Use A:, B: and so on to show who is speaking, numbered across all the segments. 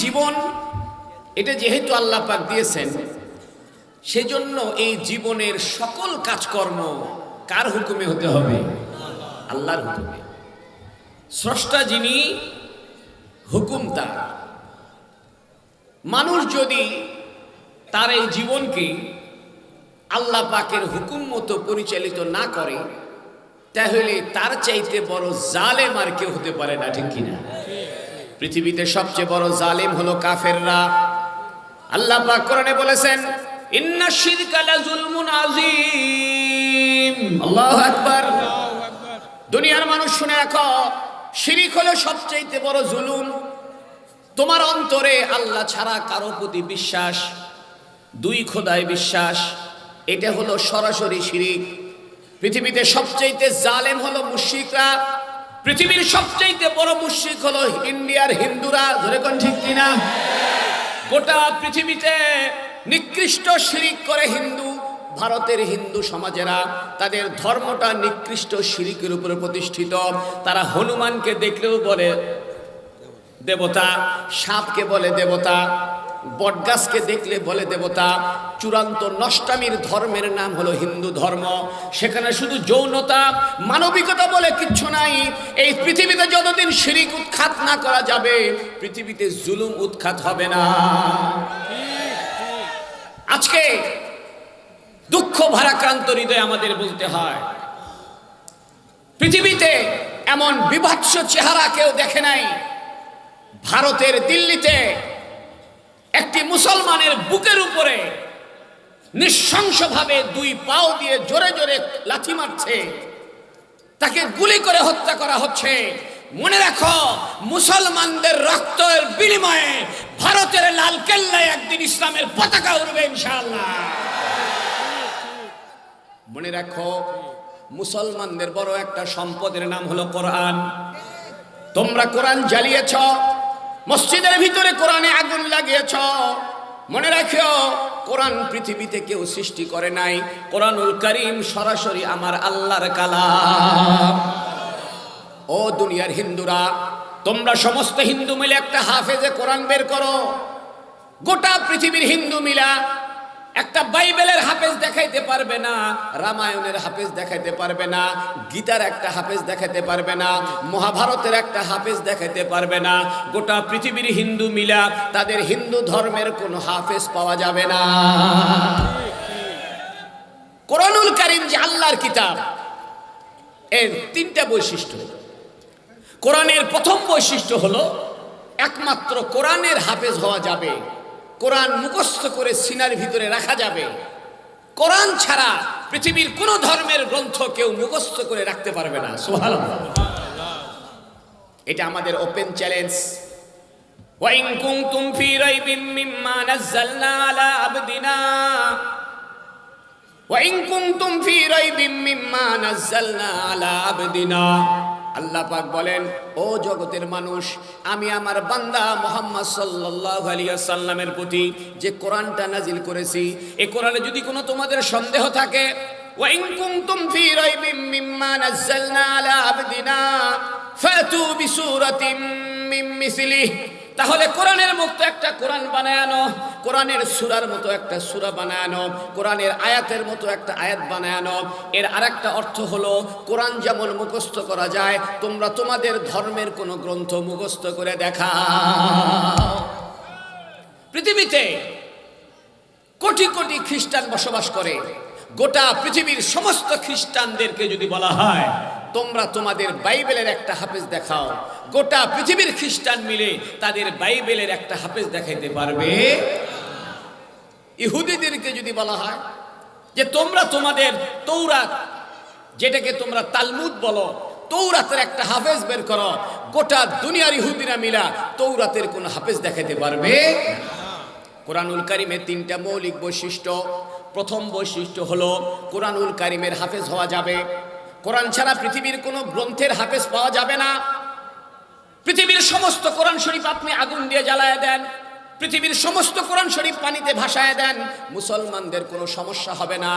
A: জীবন এটা যেহেতু আল্লাহ পাক দিয়েছেন, সেজন্য এই জীবনের সকল কাজকর্ম কার হুকুমে হতে হবে? আল্লাহর হুকুমে। স্রষ্টা যিনি, হুকুম তার। মানুষ যদি তার এই জীবনকে আল্লাহ পাকের হুকুম মতো পরিচালিত না করে, তাহলে তার চাইতে বড় জালেম আর কেউ হতে পারে না, ঠিক কিনা? পৃথিবীতে সবচেয়ে বড় জালেম হলো কাফেররা। আল্লাহ পাক কোরআনে বলেছেন, ইন্না শিরকা লাযুলমুন আযীম। আল্লাহু আকবার। দুনিয়ার মানুষ শুনে রাখো, শিরক হলো সবচেয়ে বড় জুলুম। তোমার অন্তরে আল্লাহ ছাড়া কারো প্রতি বিশ্বাস, দুই খোদায় বিশ্বাস, এটা হলো সরাসরি শিরক। পৃথিবীতে সবচেয়ে জালেম হলো মুশরিকরা। পৃথিবীর সবচেয়ে বড় মুশরিক হলো ইন্ডিয়ার হিন্দুরা। ধরে কোন ঠিক কিনা? গোটা পৃথিবীতে নিকৃষ্ট শিরিক করে হিন্দু। ভারতের হিন্দু সমাজেরা তাদের ধর্মটা নিকৃষ্ট শিরিকের উপরে প্রতিষ্ঠিত। তারা হনুমানকে দেখলেও বলে দেবতা, সাপকে বলে দেবতা, বটগাছকে দেখলে বলে দেবতা। চূড়ান্ত নষ্টামির ধর্মের নাম হলো হিন্দু ধর্ম। সেখানে শুধু যৌনতা, মানবিকতা বলে কিচ্ছু নাই। এই পৃথিবীতে যতদিন শিরিক উৎখাত না করা যাবে, পৃথিবীতে জুলুম উৎখাত হবে না। আজকে দুঃখ ভারাক্রান্ত হৃদয়ে আমাদের বলতে হয়, পৃথিবীতে এমন বিভৎস চেহারা কেউ দেখে নাই। ভারতের দিল্লিতে একটি মুসলমানের বুকের উপরে নৃশংসভাবে দুই পাও দিয়ে জোরে জোরে লাথি মারছে, তাকে গুলি করে হত্যা করা হচ্ছে। মনে রাখো, মুসলমানদের রক্তের বিনিময়ে ভারতের লাল কেল্লায় একদিন ইসলামের পতাকা উড়বে ইনশাআল্লাহ। মনে রাখো, মুসলমানদের বড় একটা সম্পদের নাম হলো কোরআন। তোমরা কোরআন জ্বালিয়েছ, মসজিদের ভিতরে কোরআনে আগুন লাগিয়েছ। মনে রাখো, কোরআন পৃথিবীতে কেউ সৃষ্টি করে নাই। কোরআনুল কারীম সরাসরি আমার আল্লাহর কালাম। ও দুনিয়ার হিন্দুরা, তোমরা সমস্ত হিন্দু মিলে একটা হাফেজে কোরআন বের করো। গোটা পৃথিবীর হিন্দু মিলা একটা বাইবেলের হাফেজ দেখাইতে পারবে না, রামায়ণের হাফেজ দেখাইতে পারবে না, গীতার একটা হাফেজ দেখাইতে পারবে না, মহাভারতের একটা হাফেজ দেখাইতে পারবে না। গোটা পৃথিবীর হিন্দু মিলা তাদের হিন্দু ধর্মের কোনো হাফেজ পাওয়া যাবে না। কোরআনুল কারীম যে আল্লাহর কিতাব, এর তিনটা বৈশিষ্ট্য। কোরআনের প্রথম বৈশিষ্ট্য হলো একমাত্র কোরআনের হাফেজ হওয়া যাবে, কোরআন মুখস্থ করে সিনার ভিতরে রাখা যাবে। কোরআন ছাড়া পৃথিবীর কোন ধর্মের গ্রন্থ কেউ মুখস্থ করে রাখতে পারবে না। সুবহানাল্লাহ। এটা আমাদের ওপেন চ্যালেঞ্জ। ওয়া ইন কুনতুম ফি রাইবিম মিম্মা নাযালনা আলা আবদিনা, ওয়া ইন কুনতুম ফি রাইবিম মিম্মা নাযালনা আলা আবদিনা। আল্লাহ পাক বলেন, ও জগতের মানুষ, আমি আমার বান্দা মুহাম্মদ সাল্লাল্লাহু আলাইহি ওয়াসাল্লামের প্রতি যে কোরআনটা নাজিল করেছি, এই কোরআনে যদি কোনো তোমাদের সন্দেহ থাকে, ওয়া ইন কুনতুম ফি রাইবিম মিম্মা নাযালনা আলা আবদিনা ফাতু বিসূরাতিম মিন মিসলিহি, তাহলে কোরআনের মতো একটা কোরআন বানায় আনো, কোরআনের সূরার মতো একটা সূরা বানায় আনো, কোরআনের আয়াতের মতো একটা আয়াত বানায় আনো। এর আরেকটা অর্থ হলো, কোরআন যেমন মুখস্থ করা যায়, তোমরা তোমাদের ধর্মের কোনো গ্রন্থ মুখস্থ করে দেখাও। পৃথিবীতে কোটি কোটি খ্রিস্টান বসবাস করে। গোটা পৃথিবীর সমস্ত খ্রিস্টানদেরকে যদি বলা হয় তোমরা তোমাদের বাইবেলের একটা হাফেজ দেখাও, গোটা পৃথিবীর খ্রিস্টান মিলে তাদের বাইবেলের একটা হাফেজ দেখাইতে পারবে? ইহুদিদেরকে যদি বলা হয় যে তোমরা তোমাদের তৌরাত, যেটাকে তোমরা তালমুদ বলো, তৌরাতের একটা হাফেজ বের করো, গোটা দুনিয়ার ইহুদিরা মিলা তৌরাতের কোন হাফেজ দেখাইতে পারবে? কোরআনুল কারীমের তিনটা মৌলিক বৈশিষ্ট্য। প্রথম বৈশিষ্ট্য হলো, কোরআনুল কারীমের হাফেজ হওয়া যাবে। কোরআন ছাড়া পৃথিবীর কোনো গ্রন্থের হাফেজ পাওয়া যাবে না। পৃথিবীর সমস্ত কোরআন শরীফ আপনি আগুন দিয়ে জ্বালায় দেন, পৃথিবীর সমস্ত কোরআন শরীফ পানিতে ভাসায় দেন, মুসলমানদের কোনো সমস্যা হবে না।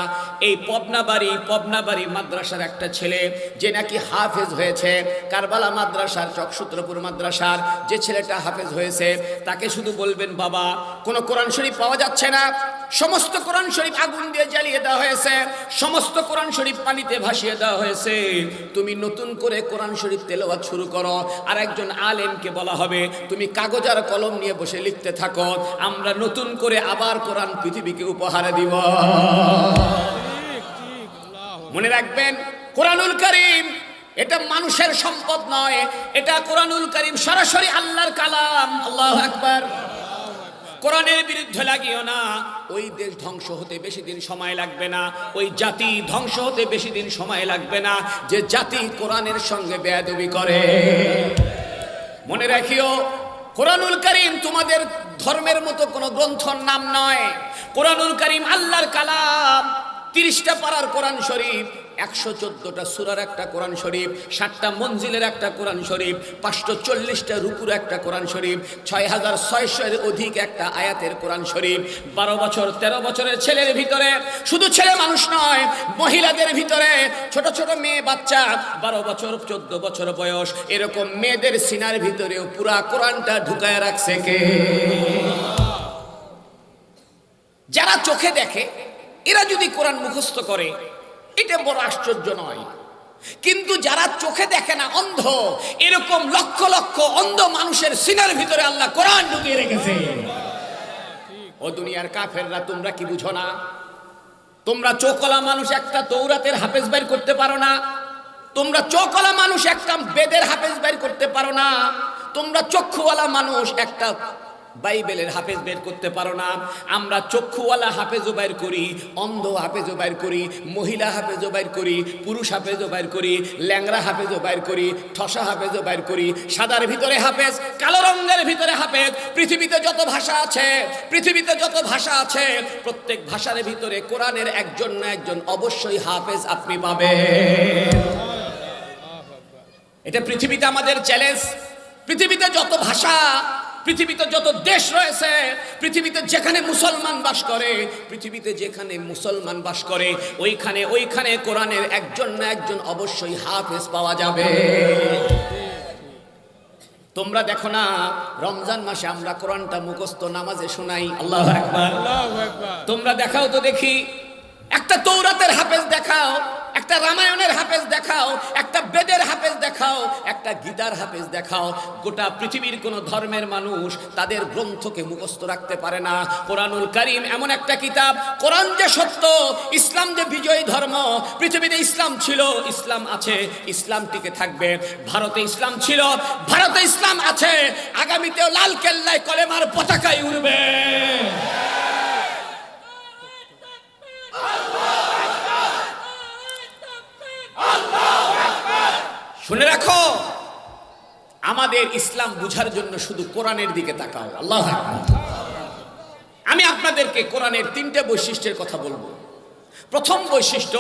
A: এই পবনাবাড়ি মাদ্রাসার একটা ছেলে যে নাকি হাফেজ হয়েছে, কারবালা মাদ্রাসার, চকসূত্রপুর মাদ্রাসার যে ছেলেটা হাফেজ হয়েছে, তাকে শুধু বলবেন, বাবা কোনো কোরআন শরীফ পাওয়া যাচ্ছে না, সমস্ত কোরআন শরীফ আগুন দিয়ে জ্বালিয়ে দেওয়া হয়েছে, সমস্ত কোরআন শরীফ পানিতে ভাসিয়ে দেওয়া হয়েছে, তুমি নতুন করে কোরআন শরীফ তেলাওয়াত শুরু করো। আর একজন আলেমকে বলা হবে, তুমি কাগজ আর কলম নিয়ে বসে লিখতে থাকো, আমরা নতুন করে আবার কোরআন পৃথিবীকে উপহার দিব। মনে রাখবেন, কোরআনুল কারীম এটা মানুষের সম্পদ নয়, এটা কোরআনুল কারীম সরাসরি আল্লাহর কালাম। আল্লাহু আকবার। কোরআনের বিরুদ্ধে লাগিও না, ওই দেশ ধ্বংস হতে বেশি দিন সময় লাগবে না, ওই জাতি ধ্বংস হতে বেশি দিন সময় লাগবে না, যে জাতি কোরআনের সঙ্গে বেয়াদবি করে। মনে রাখিও, কোরআনুল কারীম তোমাদের ধর্মের মতো কোনো গ্রন্থর নাম নয়। কোরআনুল কারীম আল্লাহর কালাম। 30টা পারার কোরআন শরীফ, 114টা সূরার একটা কোরআন শরীফ, 7টা মঞ্জিলের একটা কোরআন শরীফ, 540টা রুকুর একটা কোরআন শরীফ, 6600 এর অধিক একটা আয়াতের কোরআন শরীফ। 12 বছর 13 বছরের ছেলের ভিতরে, শুধু ছেলে মানুষ নয়, মহিলাদের ভিতরে, ছোট ছোট মেয়ে বাচ্চা 12 বছর 14 বছর বয়স, এরকম মেয়েদের সিনার ভিতরেও পুরা কোরআনটা ঢুকায় রাখছে কে? যারা চোখে দেখে এরা যদি কোরআন মুখস্থ করে, এটা বড় আশ্চর্য নয়। কিন্তু যারা চোখে দেখে না, অন্ধ, এরকম লক্ষ লক্ষ অন্ধ মানুষের সিনার ভিতরে আল্লাহ কোরআন ঢুকিয়ে রেখেছে। ও দুনিয়ার কাফেররা, তোমরা কি বুঝো না? তোমরা চোখওয়ালা মানুষ একটা তৌরাতের হাফেজ বের করতে পারো না, তোমরা চোখওয়ালা মানুষ একটা বেদের হাফেজ বের করতে পারো না, তোমরা চক্ষুওয়ালা মানুষ একটা বাইবেলের হাফেজ বের করতে পারো না। আমরা চক্ষুওয়ালা হাফেজও বের করি, অন্ধ হাফেজও বের করি, মহিলা হাফেজও বের করি, পুরুষ হাফেজও বের করি, ল্যাংরা হাফেজও বের করি, ঠসা হাফেজও বের করি, সাদার ভিতরে হাফেজ, কালো রঙের ভিতরে হাফেজ। পৃথিবীতে যত ভাষা আছে, পৃথিবীতে যত ভাষা আছে, প্রত্যেক ভাষার ভিতরে কোরআনের একজন না একজন অবশ্যই হাফেজ আপনি পাবেন। এটা পৃথিবীতে আমাদের চ্যালেঞ্জ। পৃথিবীতে যত ভাষা, পৃথিবীতে যত দেশ রয়েছে, পৃথিবীতে যেখানে মুসলমান বাস করে, পৃথিবীতে যেখানে মুসলমান বাস করে, ওইখানে কোরআনের একজন না একজন অবশ্যই হাফেজ পাওয়া যাবে। তোমরা দেখো না, রমজান মাসে আমরা কোরআনটা মুখস্থ নামাজে শোনাই। আল্লাহু আকবার, আল্লাহু আকবার। তোমরা দেখাও তো দেখি, একটা তৌরাতের হাফেজ দেখাও, একটা রামায়ণের হাফেজ দেখাও, একটা বেদের হাফেজ দেখাও, একটা গীতার হাফেজ দেখাও। গোটা পৃথিবীর কোন ধর্মের মানুষ তাদের গ্রন্থকে মুখস্থ রাখতে পারে না। কোরআনুল কারীম এমন একটা কিতাব, কোরআন যে সত্য, ইসলাম যে বিজয়ী ধর্ম। পৃথিবীতে ইসলাম ছিল, ইসলাম আছে, ইসলাম টিকে থাকবে। ভারতে ইসলাম ছিল, ভারতে ইসলাম আছে, আগামীতেও লাল কেল্লায় কলেমার পতাকাই উড়বে। শুনে রাখো, আমাদের ইসলাম বুঝার জন্য শুধু কোরআনের দিকে তাকাও। আল্লাহু আকবার। আমি আপনাদেরকে কোরআনের 3টে বৈশিষ্ট্যের কথা বলবো। প্রথম বৈশিষ্ট্য,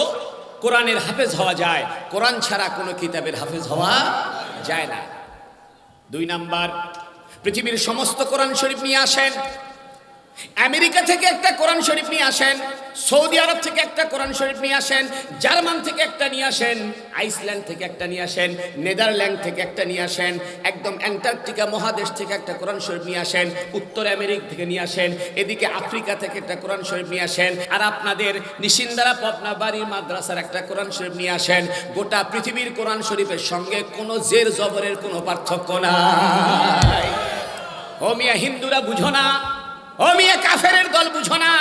A: কোরআনের হাফেজ হওয়া যায়, কোরআন ছাড়া কোনো কিতাবের হাফেজ হওয়া যায় না। 2 নাম্বার, পৃথিবীর সমস্ত কোরআন শরীফ নিয়ে আসেন, আমেরিকা থেকে একটা কোরআন শরীফ নিয়ে আসেন, সৌদি আরব থেকে একটা কোরআন শরীফ নিয়ে আসেন, জার্মান থেকে একটা নিয়ে আসেন, আইসল্যান্ড থেকে একটা নিয়ে আসেন, নেদারল্যান্ড থেকে একটা নিয়ে আসেন, একদম অ্যান্টার্কটিকা মহাদেশ থেকে একটা কোরআন শরীফ নিয়ে আসেন, উত্তর আমেরিকা থেকে নিয়ে আসেন, এদিকে আফ্রিকা থেকে একটা কোরআন শরীফ নিয়ে আসেন, আর আপনাদের নিশিন্দারা পবনাবাড়ি মাদ্রাসার একটা কোরআন শরীফ নিয়ে আসেন। গোটা পৃথিবীর কোরআন শরীফের সঙ্গে কোনো জের জবরের কোনো পার্থক্য নাই। ও মিয়া হিন্দুরা বুঝো না, ও মিয়া কাফেরের দল বুঝো না,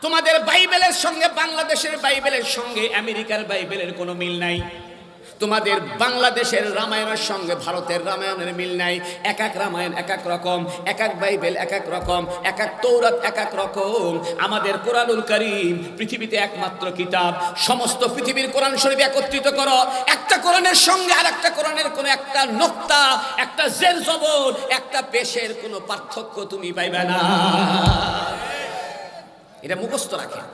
A: তোমাদের বাইবেলের সঙ্গে বাংলাদেশের বাইবেলের সঙ্গে আমেরিকার বাইবেলের কোনো মিল নাই। তোমাদের বাংলাদেশের রামায়ণের সঙ্গে ভারতের রামায়ণের মিল নাই। এক এক রামায়ণ এক এক রকম, এক এক বাইবেল এক এক রকম, এক এক তৌরাত এক এক রকম। আমাদের কোরআনুল কারীম পৃথিবীতে একমাত্র কিতাব। সমস্ত পৃথিবীর কোরআন শরীফ একত্রিত করো, একটা কোরআনের সঙ্গে আর একটা কোরআনের কোনো একটা নোক্তা, একটা জের জবর, একটা পেশের কোনো পার্থক্য তুমি পাইবে না। এটা মুখস্থ রাখেন।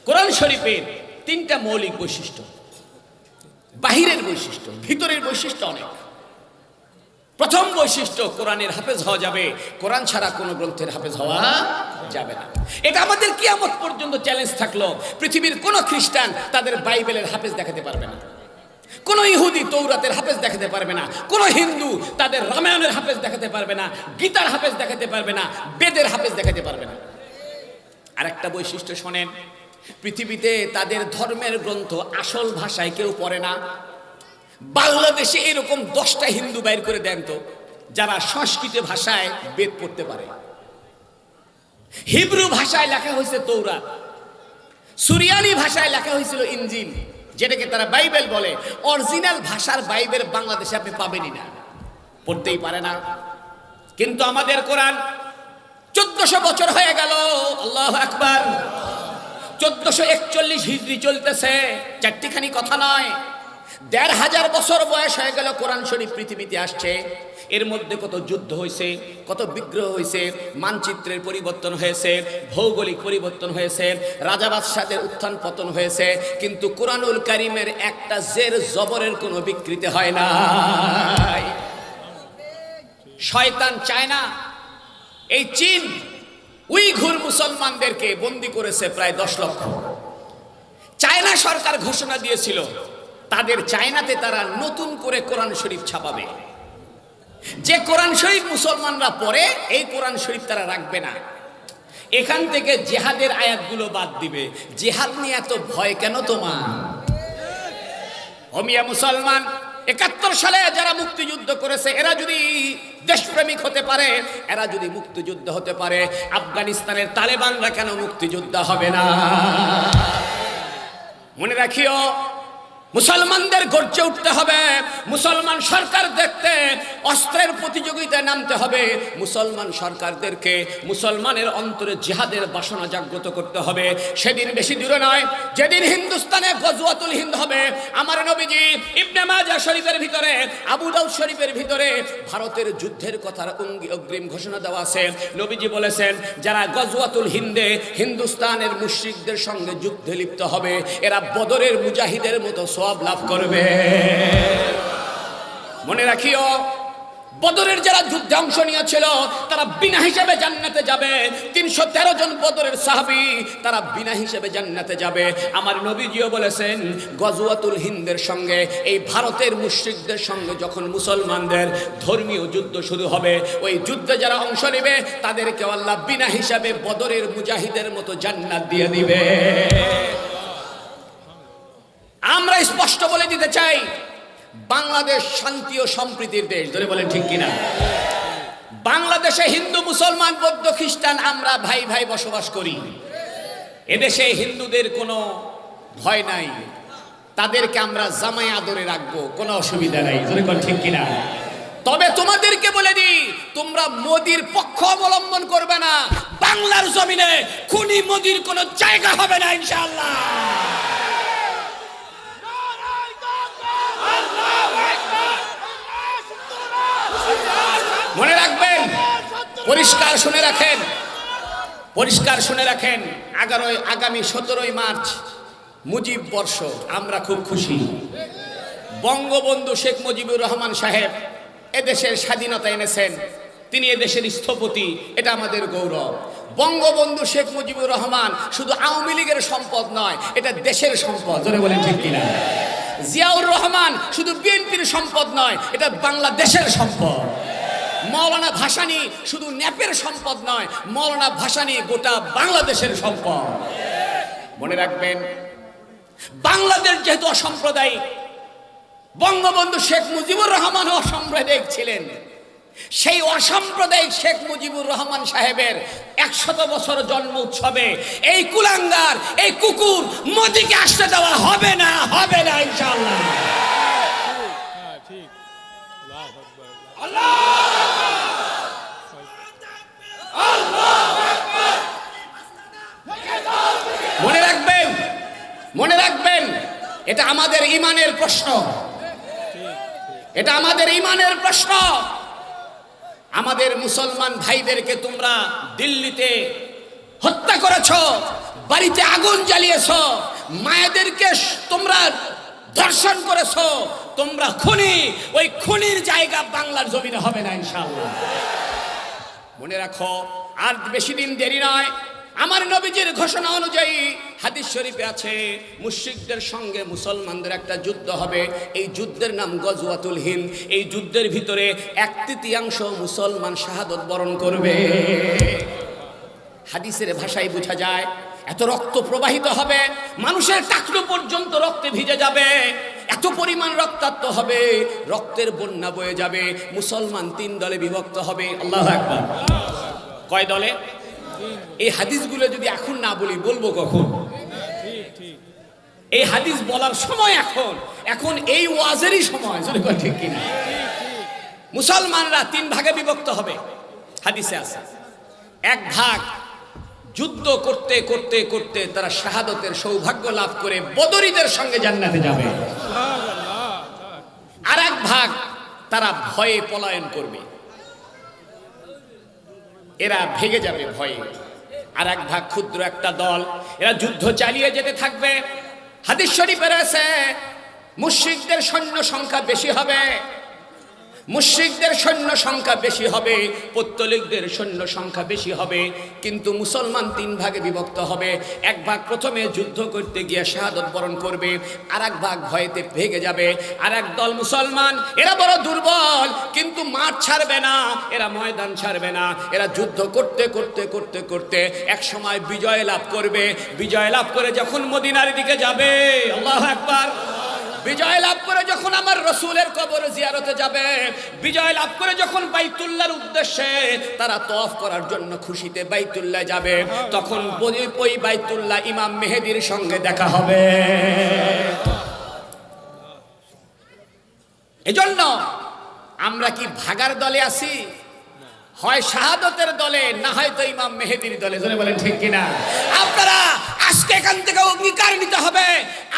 A: কোরআন শরীফের 3টা মৌলিক বৈশিষ্ট্য, বাহিরের বৈশিষ্ট্য, ভিতরের বৈশিষ্ট্য অনেক। প্রথম বৈশিষ্ট্য, কোরআনের হাফেজ হওয়া যাবে, কোরআন ছাড়া কোনো গ্রন্থের হাফেজ হওয়া যাবে না। এটা আমাদের কিয়ামত পর্যন্ত চ্যালেঞ্জ থাকলো। পৃথিবীর কোনো খ্রিস্টান তাদের বাইবেলের হাফেজ দেখাতে পারবে না, কোন ইহুদি তৌরাতের হাফেজ দেখাতে পারবে না, কোন হিন্দু তাদের রামায়ণের হাফেজ দেখাতে পারবে না, গীতার হাফেজ দেখাতে পারবে না, বেদের হাফেজ দেখাতে পারবে না। আরেকটা বৈশিষ্ট্য শোনেন, পৃথিবীতে তাদের ধর্মের গ্রন্থ আসল ভাষায় কেউ পড়ে না। বাংলাদেশে এরকম 10টা হিন্দু বাইর করে দেন তো যারা সংস্কৃত ভাষায় বেদ পড়তে পারে। হিব্রু ভাষায় লেখা হয়েছে তৌরাত, সুরিয়ানি ভাষায় লেখা হয়েছিল ইনজিল, যেটাকে তারা বাইবেল বলে। অরিজিনাল ভাষার বাইবেল বাংলাদেশে আপনি পাবেনই না, পড়তেই পারে না। কিন্তু আমাদের কোরআন 1400 বছর হয়ে গেল, আল্লাহু আকবার, 1441 হিজরি চলতেছে, চারটিখানি কথা নয়, 1500 বছর বয়স হয়ে গেল কোরআন শরীফ পৃথিবীতে আসছে। এর মধ্যে কত যুদ্ধ হয়েছে, কত বিগ্রহ হয়েছে, মানচিত্রের পরিবর্তন হয়েছে, ভৌগোলিক পরিবর্তন হয়েছে, রাজা বাদশাদের উত্থান পতন হয়েছে, কিন্তু কোরআনুল কারীমের একটা জের জবরের কোনো বিকৃতি হয় না। শয়তান চায় না এই চীন উইঘুর মুসলমানদেরকে বন্দী করেছে প্রায় 10 লক্ষ। চায়না সরকার ঘোষণা দিয়েছিল তাদের চায়নাতে তারা নতুন করে কোরআন শরীফ ছাপাবে। যে কোরআন শরীফ মুসলমানরা পড়ে এই কোরআন শরীফ তারা রাখবে না। এখান থেকে জিহাদের আয়াতগুলো বাদ দিবে। জিহাদ নিয়ে এত ভয় কেন তোমার? ওমিয়া মুসলমান, 71 সালে যারা মুক্তিযুদ্ধ করেছে এরা যদি দেশপ্রেমিক হতে পারে, এরা যদি মুক্তিযুদ্ধ হতে পারে, আফগানিস্তানের তালেবানরা কেন মুক্তিযোদ্ধা হবে না? মনে রাখিও, মুসলমানদের গর্জে উঠতে হবে, মুসলমান সরকার দেখতে অস্ত্রের প্রতিযোগিতায় নামতে হবে, মুসলমান সরকারদেরকে মুসলমানের অন্তরে জিহাদের বাসনা জাগ্রত করতে হবে। সেদিন বেশি দূরে নয়, যেদিন হিন্দুস্তানে গজওয়াতুল হিন্দ হবে। আমার নবীজি ইবনে মাজাহ শরীফের ভিতরে, আবু দাউদ শরীফের ভিতরে ভারতের যুদ্ধের কথার অগ্রিম ঘোষণা দেওয়া আছে। নবীজি বলেছেন, যারা গজওয়াতুল হিন্দে হিন্দুস্তানের মুশরিকদের সঙ্গে যুদ্ধে লিপ্ত হবে এরা বদরের মুজাহিদের মতো সওয়াব লাভ করবে। মনে রাখিও, বদরের যারা যুদ্ধে অংশ নিয়েছিল তারা বিনা হিসেবে জান্নাতে যাবে। 313 জন বদরের সাহাবী তারা বিনা হিসেবে জান্নাতে যাবে। আমার নবীজিও বলেছেন, গজওয়াতুল হিন্দের সঙ্গে এই ভারতের মুশরিকদের সঙ্গে যখন মুসলমানদের ধর্মীয় যুদ্ধ শুরু হবে, ওই যুদ্ধে যারা অংশ নেবে তাদেরকে আল্লাহ বিনা হিসাবে বদরের মুজাহিদের মতো জান্নাত দিয়ে দিবে। আমরা স্পষ্ট বলে দিতে চাই, বাংলাদেশ শান্তি ও সম্প্রীতির দেশ। ধরে বলেন ঠিক কিনা? বাংলাদেশে হিন্দু মুসলমান বৌদ্ধ খ্রিস্টান আমরা ভাই ভাই বসবাস করি। এদেশে হিন্দুদের কোনো ভয় নাই, তাদেরকে আমরা জামাই আদরে রাখবো, কোনো অসুবিধা নাই। ধরে বলেন ঠিক কিনা? তবে তোমাদেরকে বলে দিই, তোমরা মোদির পক্ষ অবলম্বন করবে না। বাংলার জমিনে খুনি মোদির কোনো জায়গা হবে না ইনশাআল্লাহ। মনে রাখবেন, পরিষ্কার শুনে রাখেন, পরিষ্কার শুনে রাখেন, আগামী 17ই মার্চ মুজিব বর্ষ। আমরা খুব খুশি। বঙ্গবন্ধু শেখ মুজিবুর রহমান সাহেব এদেশের স্বাধীনতা এনেছেন, তিনি এদেশের স্থপতি, এটা আমাদের গৌরব। বঙ্গবন্ধু শেখ মুজিবুর রহমান শুধু আওয়ামী লীগের সম্পদ নয়, এটা দেশের সম্পদ। জোরে বলেন ঠিক কিনা? জিয়াউর রহমান শুধু বিএনপির সম্পদ নয়, এটা বাংলাদেশের সম্পদ। মৌলানা ভাসানী শুধু ন্যাপের সম্পদ নয়, মৌলানা ভাসানী গোটা বাংলাদেশের সম্পদ। মনে রাখবেন, বাংলাদেশ যেহেতু অসাম্প্রদায়িক, বঙ্গবন্ধু শেখ মুজিবুর রহমান অসাম্প্রদায়িক ছিলেন। সেই অসাম্প্রদায়িক শেখ মুজিবুর রহমান সাহেবের 100 বছর জন্ম উৎসবে এই কুলাঙ্গার, এই কুকুর মোদিকে আসতে দেওয়া হবে না, হবে না ইনশাআল্লাহ। মনে রাখবেন, মনে রাখবেন, এটা আমাদের ঈমানের প্রশ্ন, এটা আমাদের ঈমানের প্রশ্ন। আমাদের মুসলমান ভাইদেরকে তোমরা দিল্লিতে হত্যা করেছ, বাড়িতে আগুন জ্বালিয়েছ, মায়েদেরকে তোমরা ধর্ষণ করেছ, তোমরা খুনি, ওই খুনির জায়গা বাংলার জমিনে হবে না ইনশাআল্লাহ। মনে রাখো, আর বেশি দিন দেরি নয়। আমার নবীজির ঘোষণা অনুযায়ী হাদিস শরীফে আছে, মুশরিকদের সঙ্গে মুসলমানদের একটা যুদ্ধ হবে। এই যুদ্ধের নাম গজওয়াতুল হিন্দ। এই যুদ্ধের ভিতরে 1/3 মুসলমান শাহাদত বরণ করবে। হাদিসের ভাষায় বোঝা যায় এত রক্ত প্রবাহিত হবে, মানুষের টাকলু পর্যন্ত রক্তে ভিজে যাবে, এত পরিমাণ রক্তাক্ত হবে, রক্তের বন্যা বয়ে যাবে। মুসলমান 3 দলে বিভক্ত হবে। আল্লাহু আকবার। কয় দলে? এই হাদিসগুলো যদি এখন না বলি বলবো কখন? এই হাদিস বলার সময় এখন, এখন এই ওয়াজেরই সময়। ঠিক কিনা? মুসলমানরা 3 ভাগে বিভক্ত হবে। হাদিসে আছে, এক ভাগ যুদ্ধ করতে করতে করতে তারা শাহাদতের সৌভাগ্য লাভ করে বদরীদের সঙ্গে জান্নাতে যাবে। আর এক ভাগ তারা ভয়ে পলায়ন করবে, এরা ভেগে যাবে ভয়ে। আর এক ভাগ ক্ষুদ্র একটা দল, এরা যুদ্ধ চালিয়ে যেতে থাকবে। হাদিস শরীফে রয়েছে মুশরিকদের সৈন্য সংখ্যা বেশি হবে, মুশরিকদের সৈন্য সংখ্যা বেশি হবে, পৌত্তলিকদের সৈন্য সংখ্যা বেশি হবে। কিন্তু মুসলমান 3 ভাগে বিভক্ত হবে। এক ভাগ প্রথমে যুদ্ধ করতে গিয়ে শাহাদত বরণ করবে, আর এক ভাগ ভয়েতে ভেগে যাবে। আর এক দল মুসলমান, এরা বড় দুর্বল, কিন্তু মাঠ ছাড়বে না, এরা ময়দান ছাড়বে না। এরা যুদ্ধ করতে করতে করতে করতে এক সময় বিজয় লাভ করবে। বিজয় লাভ করে যখন মদিনার দিকে যাবে, আল্লাহু আকবার, বিজয় লাভ করে যখন আমার রসুলের কবর জিয়ারতে যাবে, বিজয় লাভ করে যখন বাইতুল্লাহর উদ্দেশ্যে তারা তওয়াফ করার জন্য খুশিতে বাইতুল্লাহ যাবে, তখন ওই বাইতুল্লাহ ইমাম মেহেদীর সঙ্গে দেখা হবে। এজন্য আমরা কি ভাগার দলে আছি? হয় শাহাদতের দলে, না হয়তো ইমাম মেহেদীর দলে। জোরে বলেন ঠিক কিনা? আপনারা আজকে এখান থেকে অঙ্গীকার নিতে হবে,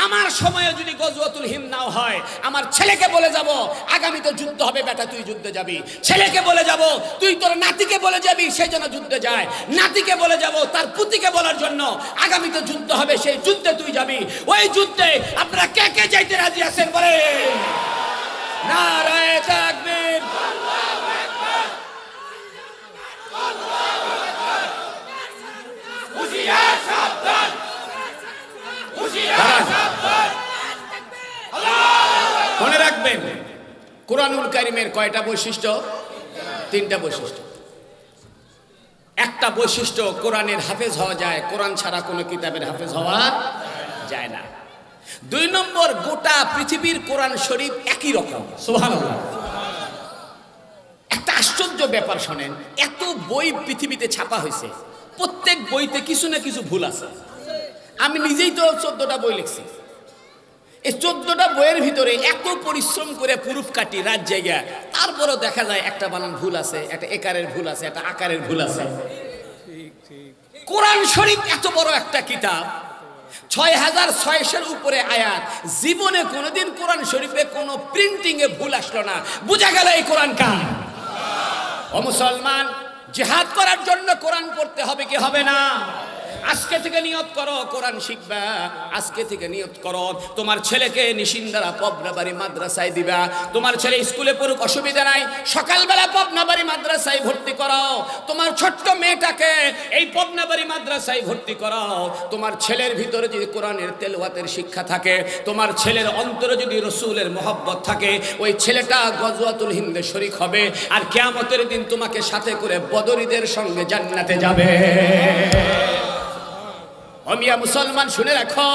A: আমার সময়ে যদি গজওয়াতুল হিন্দ নাও হয়, আমার ছেলেকে বলে যাব আগামীতে যুদ্ধ হবে, বেটা তুই যুদ্ধে যাবি। ছেলেকে বলে যাব তুই তোর নাতিকে বলে যাবি সেই জন্য যুদ্ধে যায়। নাতিকে বলে যাব তার পুতিকে বলার জন্য আগামীতে যুদ্ধ হবে, সেই যুদ্ধে তুই যাবি। ওই যুদ্ধে আপনারা কে কে যাইতে রাজি আছেন? বলে নারায়ে তাকবীর। মনে রাখবেন, কুরআনুল কারীমের কয়টা বৈশিষ্ট্য? 3টা বৈশিষ্ট্য। একটা বৈশিষ্ট্য, কোরআনের হাফেজ হওয়া যায়, কোরআন ছাড়া কোনো কিতাবের হাফেজ হওয়া যায় না। 2 নম্বর, গোটা পৃথিবীর কোরআন শরীফ একই রকম। সুবহানাল্লাহ। একটা আশ্চর্য ব্যাপার শোনেন, এত বই পৃথিবীতে ছাপা হয়েছে, প্রত্যেক বইতে কিছু না কিছু ভুল আছে। আমি নিজেই তো 14টা বই লিখছি। এই 14টা বইয়ের ভিতরে এত পরিশ্রম করে প্রুফ কাটি রাত জায়গা, তারপরও দেখা যায় একটা বানান ভুল আছে, একটা একারের ভুল আছে, একটা আকারের ভুল আছে। কোরআন শরীফ এত বড় একটা কিতাব, 6600 উপরে আয়াত, জীবনে কোনোদিন কোরআন শরীফে কোনো প্রিন্টিং এ ভুল আসলো না। বোঝা গেল এই কোরআন কার। ও মুসলমান, জিহাদ করার জন্য কোরআন পড়তে হবে কি হবে না? আজকে থেকে নিয়ত করো কোরআন শিখবা। আজকে থেকে নিয়ত করো তোমার ছেলেকে নিশিন্দারা পবনাবাড়ি মাদ্রাসায় দিবা। তোমার ছেলে স্কুলে পড়ুক, অসুবিধা নাই, সকালবেলা পবনাবাড়ি মাদ্রাসায় ভর্তি করো। তোমার ছোট্ট মেয়েটাকে এই পবনাবাড়ি মাদ্রাসায় ভর্তি করো। তোমার ছেলের ভিতরে যদি কোরআনের তেলাওয়াতের শিক্ষা থাকে, তোমার ছেলের অন্তরে যদি রসুলের মহব্বত থাকে, ওই ছেলেটা গজওয়াতুল হিন্দে শরীক হবে। আর কিয়ামতের দিন তোমাকে সাথে করে বদরীদের সঙ্গে জান্নাতে যাবে। মিয়া মুসলমান, শুনে রাখো,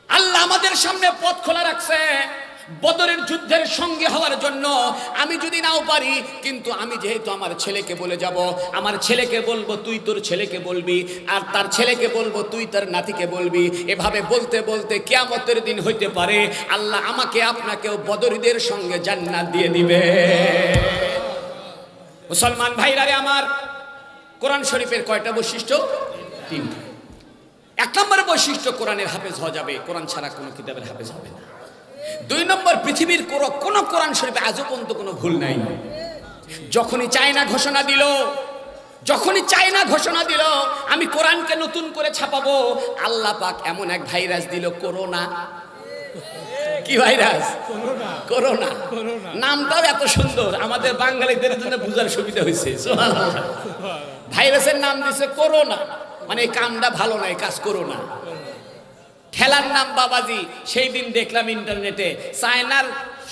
A: আল্লাহ আমাদের সামনে পথ খোলা রাখছে বদরের যুদ্ধের সঙ্গে হওয়ার জন্য। আমি যদি নাও পারি, কিন্তু আমি যেহেতু আমার ছেলেকে বলে যাব, আমার ছেলেকে বলবো তুই তোর ছেলেকে বলবি, আর তার ছেলেকে বলবো তুই তার নাতিকে বলবি। এভাবে বলতে বলতে কিয়ামতের দিন হইতে পারে আল্লাহ আমাকে আপনাকেও বদরীদের সঙ্গে জান্নাত দিয়ে দিবে। মুসলমান ভাইরা রে আমার, কোরআন শরীফের কয়টা বৈশিষ্ট্য? 3টা। 1 নম্বর বৈশিষ্ট্য, কোরআনের হাফেজ হওয়া যাবে, কোরআন ছাড়া কোনো কিতাবের হাফেজ হবে না। 2 নম্বর, পৃথিবীর কোন কোরআন শরীফে আজও পর্যন্ত কোনো ভুল নাই। যখনই চায়না ঘোষণা দিল আমি কোরআনকে নতুন করে ছাপাবো, আল্লাহ পাক এমন এক ভাইরাস দিল, করোনা। কি ভাইরাস? করোনা। নামটাও এত সুন্দর, আমাদের বাঙালিদের জন্য বোঝার সুবিধা হয়েছে। সুবহানাল্লাহ। ভাইরাসের নাম দিছে করোনা, মানে এই কামটা ভালো নয়, কাজ করো না। ঠেলার নাম বাবাজি। সেই দিন দেখলাম ইন্টারনেটে চায়নার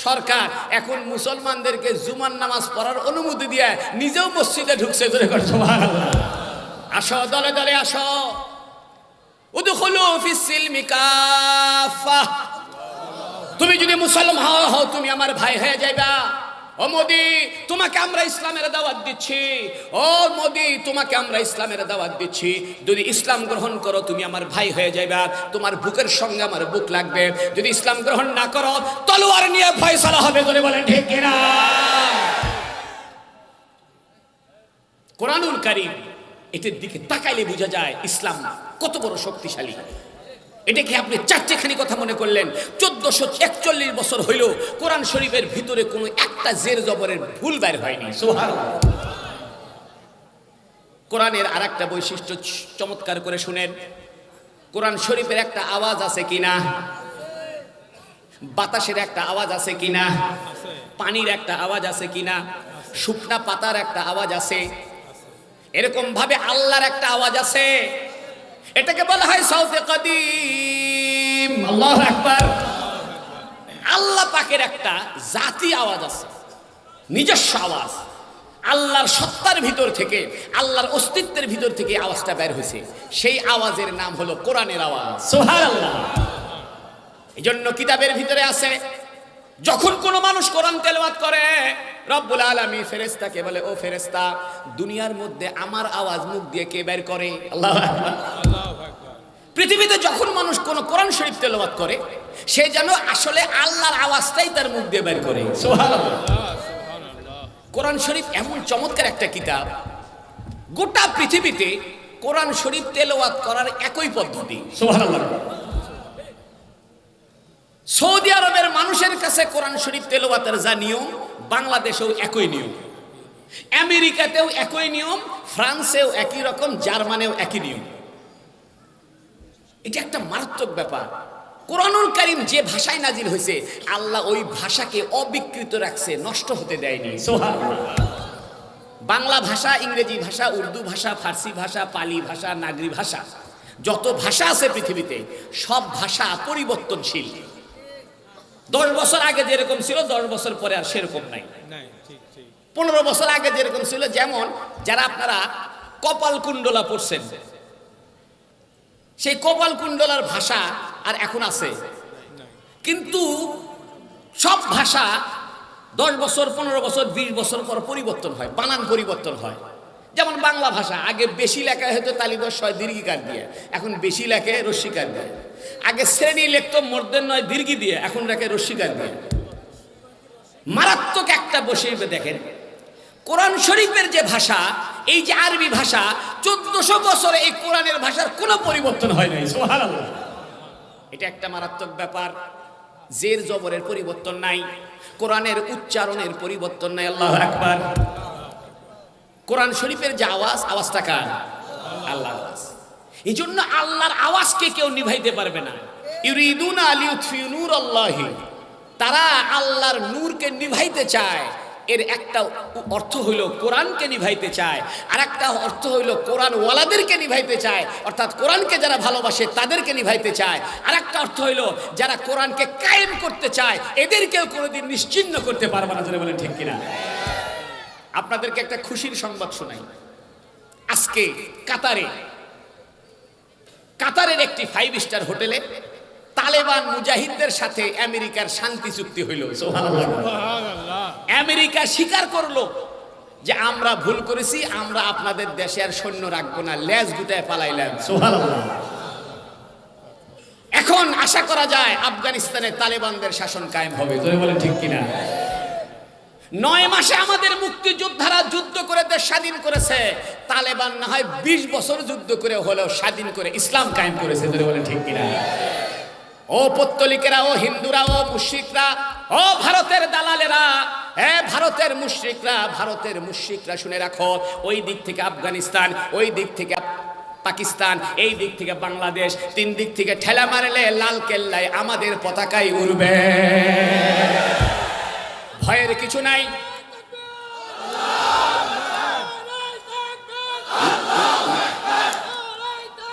A: সরকার এখন মুসলমানদেরকে জুমার নামাজ পড়ার অনুমতি দিয়ে নিজেও মসজিদে ঢুকছে। আসো দলে দলে আসো, উদখুলু ফিস সিলমি কাফা। তুমি যদি মুসলমান হও তুমি আমার ভাই হয়ে যাইবা। ও মোদি, তোমাকে আমরা ইসলামের দাওয়াত দিচ্ছি। ও মোদি, তোমাকে আমরা ইসলামের দাওয়াত দিচ্ছি। যদি ইসলাম গ্রহণ করো তুমি আমার ভাই হয়ে যাইবা, তোমার বুকের সঙ্গে আমার বুক লাগবে। যদি ইসলাম গ্রহণ না করো তলোয়ার নিয়ে ফয়সালা হবে। বলে বলেন ঠিক কিনা? কোরআনুল কারীম এটার দিকে তাকাইলে বোঝা যায় ইসলাম কত বড় শক্তিশালী। এটাকে আপনি চারটেখানি কথা মনে করলেন, 1441 বছর হইল কোরআন শরীফের ভিতরে কোনো একটা জের জবরের ভুল বের হয়নি। সুবহানাল্লাহ। কোরআনের আর একটা বৈশিষ্ট্য চমৎকার করে শুনেন। কোরআন শরীফের একটা আওয়াজ আছে কিনা? বাতাসের একটা আওয়াজ আছে কিনা? পানির একটা আওয়াজ আছে কিনা? শুকনা পাতার একটা আওয়াজ আছে। এরকম ভাবে আল্লাহর একটা আওয়াজ আছে। এটাকে বলা হয় সাউতে কাদিম। আল্লাহু আকবার। আল্লাহ পাকের একটা জাতি আওয়াজ আছে, নিজস্ব আওয়াজ। আল্লাহর সত্তার ভিতর থেকে, আল্লাহর অস্তিত্বের ভিতর থেকে আওয়াজটা বের হয়েছে। সেই আওয়াজের নাম হলো কোরআনের আওয়াজ। সুবহানাল্লাহ। এজন্য কিতাবের ভিতরে আছে, যখন কোন মানুষ কোরআন তেলাওয়াত করে রব্বুল আলামিন ফেরেশতাকে বলে, ও ফেরেশতা, দুনিয়ার মধ্যে আমার আওয়াজ মুখ দিয়ে কে বের করে? আল্লাহু আকবার। পৃথিবীতে যখন মানুষ কোন কোরআন শরীফ তেলাওয়াত করে সে যেন আসলে আল্লাহর আওয়াজটাই তার মুখ দিয়ে বের করে। সুবহানাল্লাহ। কোরআন শরীফ এমন চমৎকার একটা কিতাব, গোটা পৃথিবীতে কোরআন শরীফ তেলাওয়াত করার একই পদ্ধতি। সুবহানাল্লাহ। সৌদি আরবের মানুষের কাছে কোরআন শরীফ তেলাওয়াতের যা নিয়ম, বাংলাদেশেও একই নিয়ম, আমেরিকাতেও একই নিয়ম, ফ্রান্সেও একই রকম, জার্মানেও একই নিয়ম। এটা একটা মারাত্মক ব্যাপার। কোরআনুল কারীম যে ভাষায় নাজিল হয়েছে আল্লাহ ওই ভাষাকে অবিকৃত রাখছে, নষ্ট হতে দেয়নি। সুবহানাল্লাহ। বাংলা ভাষা, ইংরেজি ভাষা, উর্দু ভাষা, ফার্সি ভাষা, পালি ভাষা, নাগরি ভাষা, যত ভাষা আছে পৃথিবীতে সব ভাষা পরিবর্তনশীল। 10 বছর আগে যেরকম ছিল 10 বছর পরে আর সেরকম নাই। 15 বছর আগে যেরকম ছিল, যেমন যারা আপনারা কপাল কুণ্ডলা পড়ছেন, সেই কপাল কুণ্ডলার ভাষা আর এখন আছে, কিন্তু সব ভাষা 10 বছর 15 বছর 20 বছর পর পরিবর্তন হয়, বানান পরিবর্তন হয়। যেমন বাংলা ভাষা আগে বেশি লেখা হতো তালিবস হয় দীর্ঘিকার দিয়ে, এখন বেশি লেখে রস্যিকার দিয়ে। আগে শ্রেণী লিখতো মূর্ধন্য দীর্ঘি দিয়ে, এখন লেখে রস্যিকার দিয়ে। মারাত্মক একটা বসে দেখেন, কোরআন শরীফের যে ভাষা, এই যে আরবি ভাষা, 1400 বছরে এই কোরআনের ভাষার কোনো পরিবর্তন হয় নাই। সুবহানাল্লাহ। এটা একটা মারাত্মক ব্যাপার। জের জবরের পরিবর্তন নাই, কোরআনের উচ্চারণের পরিবর্তন নাই। আল্লাহু আকবার। কোরআন শরীফের যে আওয়াজ, আওয়াজটা কার? আল্লাহর আওয়াজ। এই জন্য আল্লাহর আওয়াজকে কেউ নিভাইতে পারবে না। ইউরিদুনা লিউতফিউ নূরাল্লাহি, তারা আল্লাহর নূরকে নিভাইতে চায়। এর একটা অর্থ হইল কোরআনকে নিভাইতে চায়, আর একটা অর্থ হইল কোরআন ওয়ালাদেরকে নিভাইতে চায়, অর্থাৎ কোরআনকে যারা ভালোবাসে তাদেরকে নিভাইতে চায়। আর একটা অর্থ হইল যারা কোরআনকে কায়েম করতে চায় এদেরকেও কোনোদিন নিশ্চিহ্ন করতে পারবে না। বলেন ঠিক কিনা? আপনাদেরকে একটা খুশির সংবাদ শোনাই। আজকে কাতারের একটি 5 স্টার হোটেলে তালেবান মুজাহিদদের সাথে আমেরিকার শান্তি চুক্তি হইল। সুবহানাল্লাহ। আমেরিকা স্বীকার করলো যে আমরা ভুল করেছি, আমরা আপনাদের দেশে আর সৈন্য রাখবো না, লেজ গুটায় পালাইলাম। সুবহানাল্লাহ। এখন আশা করা যায় আফগানিস্তানে তালেবানদের শাসন কায়েম হবে। বলেন ঠিক কিনা? 9 মাসে আমাদের মুক্তিযোদ্ধারা যুদ্ধ করে দেশ স্বাধীন করেছে, তালেবান না হয় 20 বছর যুদ্ধ করে হলেও স্বাধীন করে ইসলাম কায়েম করেছে। বলেন ঠিক কিনা? ও পত্তলিকেরা, ও হিন্দুরা, ও মুশরিকরা, ও ভারতের দালালেরা, ভারতের মুশরিকরা শুনে রাখো, ওই দিক থেকে আফগানিস্তান, ওই দিক থেকে পাকিস্তান, এই দিক থেকে বাংলাদেশ, তিন দিক থেকে ঠেলা মারলে লাল কেল্লায় আমাদের পতাকাই উড়বে। ভয়ের কিছু নাই।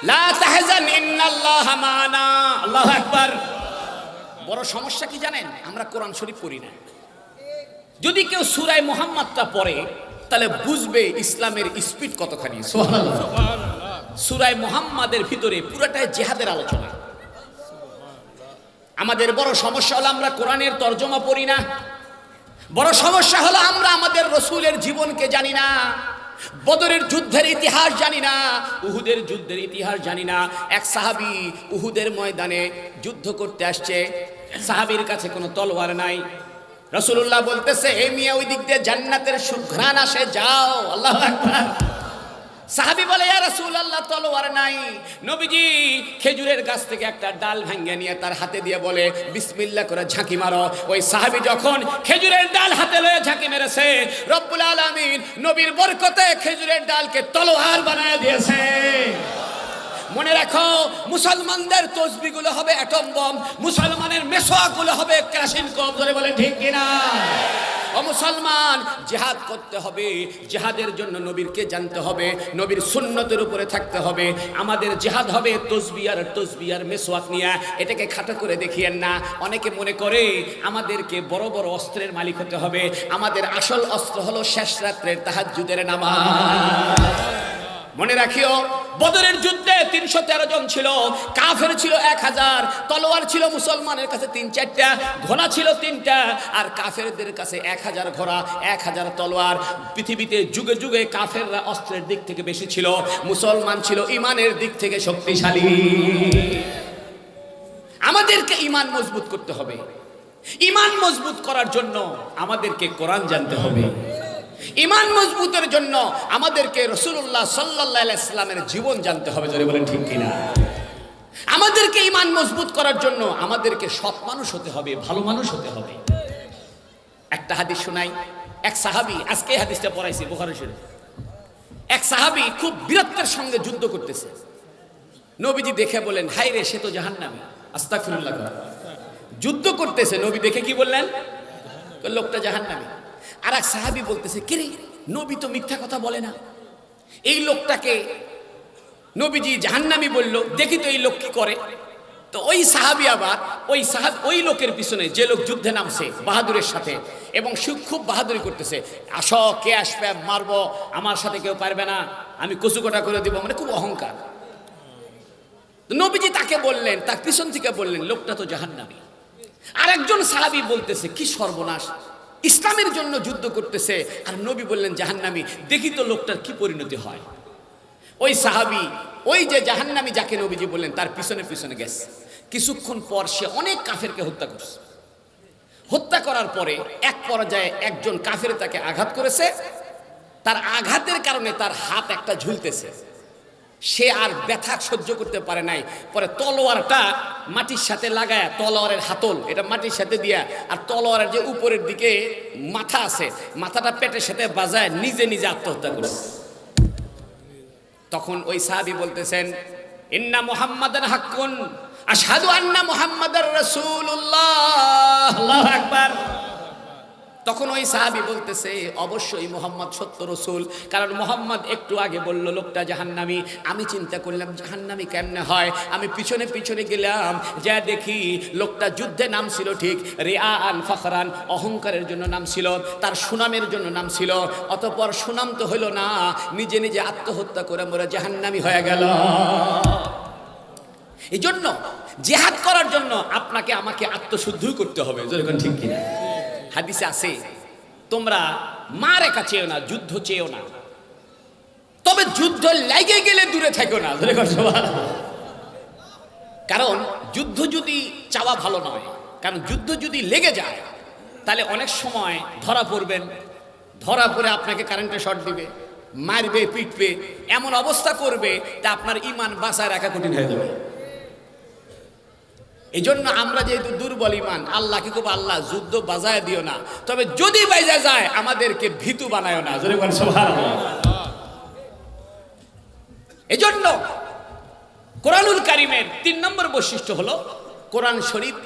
A: লা তাহজান ইন্নাল্লাহা মা'ানা। আল্লাহু আকবার। বড় সমস্যা কি জানেন? আমরা কোরআন শরীফ পড়ি না। যদি কেউ সূরা মুহাম্মাদটা পড়ে তাহলে বুঝবে ইসলামের স্পিড কতখানি। সুবহানাল্লাহ। সূরা মুহাম্মাদের ভিতরে পুরোটাই জিহাদের আলোচনা। আমাদের বড় সমস্যা হলো আমরা কোরআনের তরজমা পড়ি না। বড় সমস্যা হলো আমরা আমাদের রাসূলের জীবনকে জানি না, বদরের যুদ্ধের ইতিহাস জানি না, উহুদের যুদ্ধের ইতিহাস জানি না। এক সাহাবী উহুদের ময়দানে যুদ্ধ করতে আসছে, সাহাবীর কাছে কোনো তলোয়ার নাই। রাসূলুল্লাহ বলতেছে, এই মিয়া ওই দিক দিয়ে জান্নাতের সুঘ্রাণ আসে, যাও। আল্লাহু আকবার। সাহাবী বলে, ইয়া রাসূলুল্লাহ তলোয়ার নাই। নবীজি খেজুরের গাছ থেকে একটা ডাল ভাঙিয়ে নিয়ে তার হাতে দিয়ে বলে, বিসমিল্লাহ করে ঝাঁকি মারো। ওই সাহাবী যখন খেজুরের ডাল হাতে লয়ে ঝাঁকি মেরেছে, রব্বুল আলামিন নবীর বরকতে খেজুরের ডালকে তলোয়ার বানায় দিয়েছে। মনে রাখো, মুসলমানদের তসবিহগুলো হবে অ্যাটম বম, মুসলমানের মেসওয়াকগুলো হবে ক্লাশিনকভ। ধরে বলে ঠিক কিনা? ও মুসলমান, জিহাদ করতে হবে। জিহাদের জন্য নবীরকে জানতে হবে, নবীর সুন্নতের উপরে থাকতে হবে। আমাদের জিহাদ হবে তসবিহ আর মেসওয়াক নিয়ে। এটাকে খাটো করে দেখিয়েন না। অনেকে মনে করে আমাদেরকে বড় বড় অস্ত্রের মালিক হতে হবে। আমাদের আসল অস্ত্র হলো শেষ রাত্রের তাহাজ্জুদের নামাজ। মনে রাখিও, বদরের যুদ্ধে 313 জন ছিল, কাফের ছিল 1000, তলোয়ার ছিল মুসলমানের কাছে 3-4টা, ঘোড়া ছিল 3টা, আর কাফেরদের কাছে 1000 ঘোড়া 1000 তলোয়ার। পৃথিবীতে যুগে যুগে কাফেররা অস্ত্রের দিক থেকে বেশি ছিল, মুসলমান ছিল ইমানের দিক থেকে শক্তিশালী। আমাদেরকে ইমান মজবুত করতে হবে। ইমান মজবুত করার জন্য আমাদেরকে কোরআন জানতে হবে। ইমান মজবুতের জন্য আমাদেরকে রাসূলুল্লাহ সাল্লাল্লাহু আলাইহি ওয়াসাল্লামের জীবন জানতে হবে। জোরে বলেন ঠিক কিনা? আমাদেরকে ইমান মজবুত করার জন্য আমাদেরকে সৎ মানুষ হতে হবে, ভালো মানুষ হতে হবে। একটা হাদিস শোনাই। এক সাহাবী, আজকে এই হাদিসটা পড়াইছি বুখারী শরীফ। এক সাহাবী খুব বীরত্বের সঙ্গে যুদ্ধ করতেছে। নবীজি দেখে বলেন, হায় রে, সে তো জাহান্নামী। আস্তাগফিরুল্লাহ। যুদ্ধ করতেছে, নবী দেখে কি বললেন? লোকটা জাহান্নামী। আর এক সাহাবী বলতেছে, কে রে, নবী তো মিথ্যা কথা বলে না, এই লোকটাকে নবীজি জাহান্নামী বলল, দেখি তো এই লোক কি করে। তো ওই সাহাবী আবার ওই লোকের পিছনে, যে লোক যুদ্ধে নামছে বাহাদুরের সাথে, এবং সে খুব বাহাদুরি করতেছে, আসো, কে আসবে, মারবো, আমার সাথে কেউ পারবে না, আমি কচুকটা করে দিব, মানে খুব অহংকার। নবীজি তাকে বললেন, তার পিছন থেকে বললেন, লোকটা তো জাহান্নামী। আর একজন সাহাবী বলতেছে, কি সর্বনাশ, ইসলামের জন্য যুদ্ধ করতেছে আর নবী বললেন জাহান্নামী, দেখি তো লোকটার কি পরিণতি হয়। ওই সাহাবী, ওই যে জাহান্নামী যাকে নবীজি বললেন, তার পিছনে পিছনে গেছে। কিছুক্ষণ পর সে অনেক কাফেরকে হত্যা করছে। হত্যা করার পরে এক পর্যায়ে একজন কাফের তাকে আঘাত করেছে। তার আঘাতের কারণে তার হাত একটা ঝুলতেছে। সে আর ব্যথা সহ্য করতে পারে নাই। পরে তলোয়ারটা মাটির সাথে লাগায়, তলোয়ারের হাতল এটা মাটির সাথে দিয়া, আর তলোয়ারের যে উপরের দিকে মাথা আছে, মাথাটা পেটের সাথে বাজায় নিজে নিজে আত্মহত্যা করেছে। তখন ওই সাহাবী বলতেছেন, ইন্না মুহাম্মাদান হাক্কুন, আশহাদু আন্না মুহাম্মাদার রাসূলুল্লাহ। আল্লাহু আকবার। তখন ওই সাহাবী বলতেছে, অবশ্যই মুহাম্মদ সত্য রাসূল, কারণ মুহাম্মদ একটু আগে বলল লোকটা জাহান্নামী। আমি চিন্তা করলাম জাহান্নামী কেমনে হয়। আমি পিছনে পিছনে গেলাম, যা দেখি লোকটা যুদ্ধে নাম ছিল ঠিক, রিআআন ফখরান, অহংকারের জন্য নাম ছিল, তার সুনামের জন্য নাম ছিল। অতঃপর সুনাম তো হইল না, নিজে নিজে আত্মহত্যা করে মরে জাহান্নামী হয়ে গেল। এই জন্য জিহাদ করার জন্য আপনাকে আমাকে আত্মশুদ্ধি করতে হবে। যেরকম ঠিক কিনা? হাদিসে আছে, তোমরা মারেকা চেয়েও না, যুদ্ধ চেয়েও না, তবে যুদ্ধ লেগে গেলে দূরে থেকো না। কারণ যুদ্ধ যদি চাওয়া ভালো নয়, কারণ যুদ্ধ যদি লেগে যায় তাহলে অনেক সময় ধরা পড়বেন, ধরা পড়ে আপনাকে কারেন্টে শর্ট দিবে, মারবে, পিটবে, এমন অবস্থা করবে তা আপনার ঈমান বাঁচায় রাখা কঠিন হয়ে যাবে। এই জন্য আমরা যেহেতু দুর্বল ইমান, আল্লাহকে খুব, আল্লাহ যুদ্ধ বাজায় দিও না, তবে যদি বাইজা যায় আমাদেরকে ভীতু বানায়ও না। জোরে বলেন সুবহানাল্লাহ। এজন্য কোরআনুল কারীমের 3 নম্বর বৈশিষ্ট্য হলো কোরআন শরীফ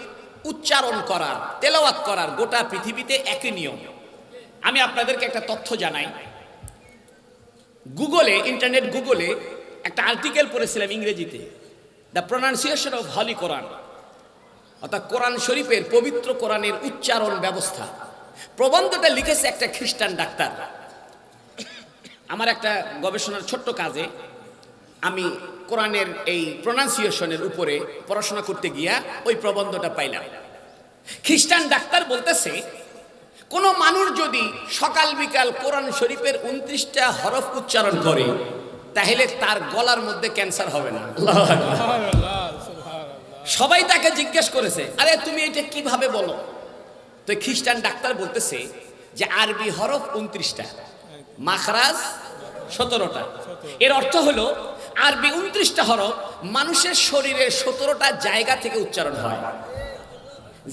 A: উচ্চারণ করার, তেলাওয়াত করার গোটা পৃথিবীতে একই নিয়ম। আমি আপনাদেরকে একটা তথ্য জানাই। ইন্টারনেট গুগলে একটা আর্টিকেল পড়েছিলাম ইংরেজিতে, দ্য প্রনাউন্সিয়েশন অফ হলি কোরআন, অর্থাৎ কোরআন শরীফের, পবিত্র কোরআনের উচ্চারণ ব্যবস্থা। প্রবন্ধটা লিখেছে একটা খ্রিস্টান ডাক্তার। আমার একটা গবেষণার ছোট্ট কাজে আমি কোরআনের এই প্রনাউন্সিয়েশনের উপরে পড়াশোনা করতে গিয়া ওই প্রবন্ধটা পাইলাম। খ্রিস্টান ডাক্তার বলতেছে, কোন মানুষ যদি সকাল বিকাল কোরআন শরীফের 29টা হরফ উচ্চারণ করে তাহলে তার গলার মধ্যে ক্যান্সার হবে না। সবাই তাকে জিজ্ঞেস করেছে, আরে তুমি এটা কিভাবে বলো? তো খ্রিস্টান ডাক্তার বলতেছে যে আরবি হরফ 29টা, মাখরাজ 17টা। এর অর্থ হলো আরবি 29টা হরফ মানুষের শরীরের 17টা জায়গা থেকে উচ্চারণ হয়।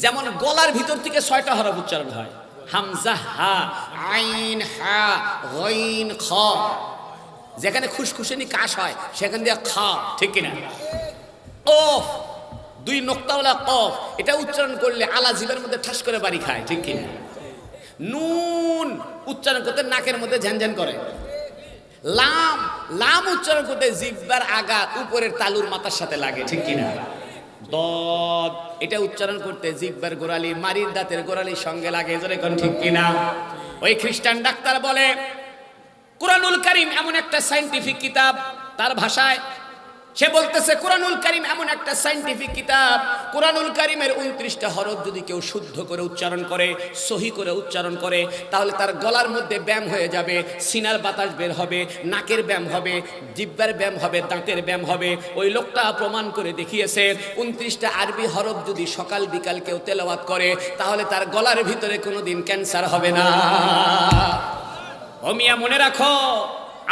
A: যেমন গলার ভিতর থেকে 6টা হরফ উচ্চারণ হয়, হামজা, হা, আইন, হা, গইন, খ। যেখানে খুশখুশানি কাশ হয় সেখান দিয়ে খা, ঠিক কিনা? ও 2 নোক্তাওয়ালা কফ, এটা উচ্চারণ করলে আলা জিভের মধ্যে ঠাস করে বাড়ি খায়, ঠিক কিনা? নুন উচ্চারণ করতে নাকের মধ্যে ঝ্যানঝ্যান করে। লাম উচ্চারণ করতে জিহ্বার আগা উপরের তালুর মাথার সাথে লাগে, ঠিক কিনা? দদ এটা উচ্চারণ করতে জিহ্বার গোড়ালি মারির দাঁতের গোড়ালির সঙ্গে লাগে, এখন ঠিক কিনা? ওই খ্রিস্টান ডাক্তার বলে কুরআনুল কারীম এমন একটা সায়েন্টিফিক কিতাব, তার ভাষায় সে বলতেছে কুরআনুল কারীম এমন একটা সায়েন্টিফিক কিতাব, কুরআনুল কারীমের 29টা হরফ যদি কেউ শুদ্ধ করে উচ্চারণ করে, সহি করে উচ্চারণ করে, তাহলে তার গলার মধ্যে ব্যায়াম হয়ে যাবে, সিনার বাতাস বের হবে, নাকের ব্যায়াম হবে, জিহ্বার ব্যায়াম হবে, দাঁতের ব্যায়াম হবে। ওই লোকটা প্রমাণ করে দেখিয়েছে 29টা আরবি হরফ যদি সকাল বিকাল কেউ তেলাওয়াত করে তাহলে তার গলার ভিতরে কোনোদিন ক্যান্সার হবে না। ও মিয়া, মনে রাখো,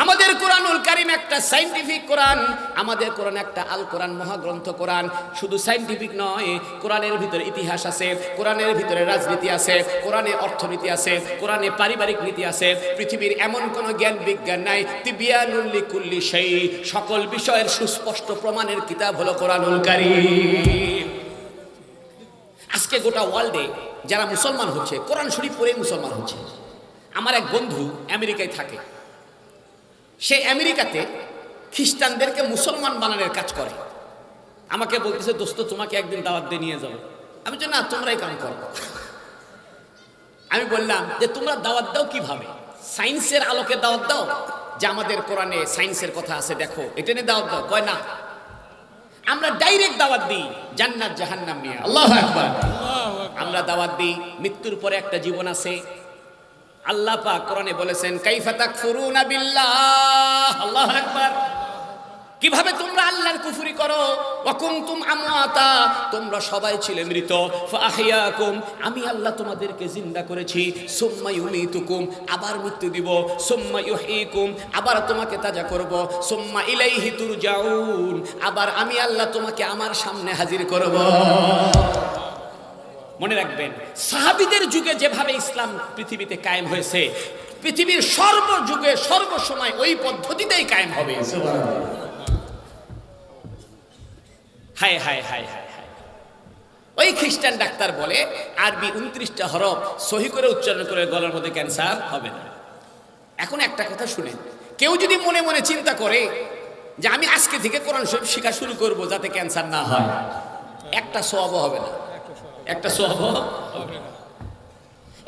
A: আমাদের কোরআনুল কারীম একটা সায়েন্টিফিক কোরআন। আমাদের কোরআন একটা আল কোরআন, মহাগ্রন্থ কোরআন। শুধু সায়েন্টিফিক নয়, কোরআনের ভিতরে ইতিহাস আছে, কোরআনের ভিতরে রাজনীতি আছে, কোরআনে অর্থনীতি আছে, কোরআনে পারিবারিক নীতি আছে। পৃথিবীর এমন কোনো জ্ঞান বিজ্ঞান নাই, তিবিয়ানুল লিকুল্লি শাই, সকল বিষয়ের সুস্পষ্ট প্রমাণের কিতাব হলো কোরআনুল কারীম। আজকে গোটা ওয়ার্ল্ডে যারা মুসলমান হচ্ছে কোরআন শরীফ পড়ে মুসলমান হচ্ছে। আমার এক বন্ধু আমেরিকায় থাকে, সে আমেরিকাতে খ্রিস্টানদেরকে মুসলমান বানানোর কাজ করে। আমাকে বলতেছে, দোস্ত তোমাকে একদিন দাওয়াত দিয়ে নিয়ে যাবো। আমি বলছি, না, তোমরাই কাম করো। আমি বললাম যে তোমরা দাওয়াত দাও কিভাবে? সায়েন্সের আলোকে দাওয়াত দাও, যে আমাদের কোরআনে সায়েন্সের কথা আছে, দেখো এটা নিয়ে দাওয়াত দাও। কয় না, আমরা ডাইরেক্ট দাওয়াত দিই জান্নাত জাহান্নাম নিয়ে। আল্লাহু আকবার। আমরা দাওয়াত দিই মৃত্যুর পরে একটা জীবন আছে। আল্লাহ পাক কোরআনে বলেছেন, কাইফা তাকফুরুনা বিল্লাহ। আল্লাহু আকবার। কিভাবে তোমরা আল্লাহর কুফরি করো? ওয়া কুনতুম আমওয়াতা, তোমরা সবাই ছিলে মৃত। ফাআহইয়াকুম, আমি আল্লাহ তোমাদেরকে জিন্দা করেছি। সুম্মা ইউমিতুকুম, আবার মৃত্যু দিব। সুম্মা ইউহয়িকুম, আবার তোমাকে তাজা করব। সুম্মা ইলাইহি তুরজাউন, আবার আমি আল্লাহ তোমাকে আমার সামনে হাজির করব। মনে রাখবেন, সাহাবীদের যুগে যেভাবে ইসলাম পৃথিবীতে কায়েম হয়েছে, পৃথিবীর সর্বযুগে সর্বসময় ওই পদ্ধতিতেই কায়েম হবে। হায় হায় হায় হায় হায়। ওই খ্রিস্টান ডাক্তার বলে আরবি 29টা হরফ সহি করে উচ্চারণ করে গলার মধ্যে ক্যান্সার হবে না। এখন একটা কথা শুনেন, কেউ যদি মনে মনে চিন্তা করে যে আমি আজকে থেকে কোরআন শরীফ শেখা শুরু করব যাতে ক্যান্সার না হয়, একটা সওয়াবও হবে না, একটা সওয়াবও হবে না।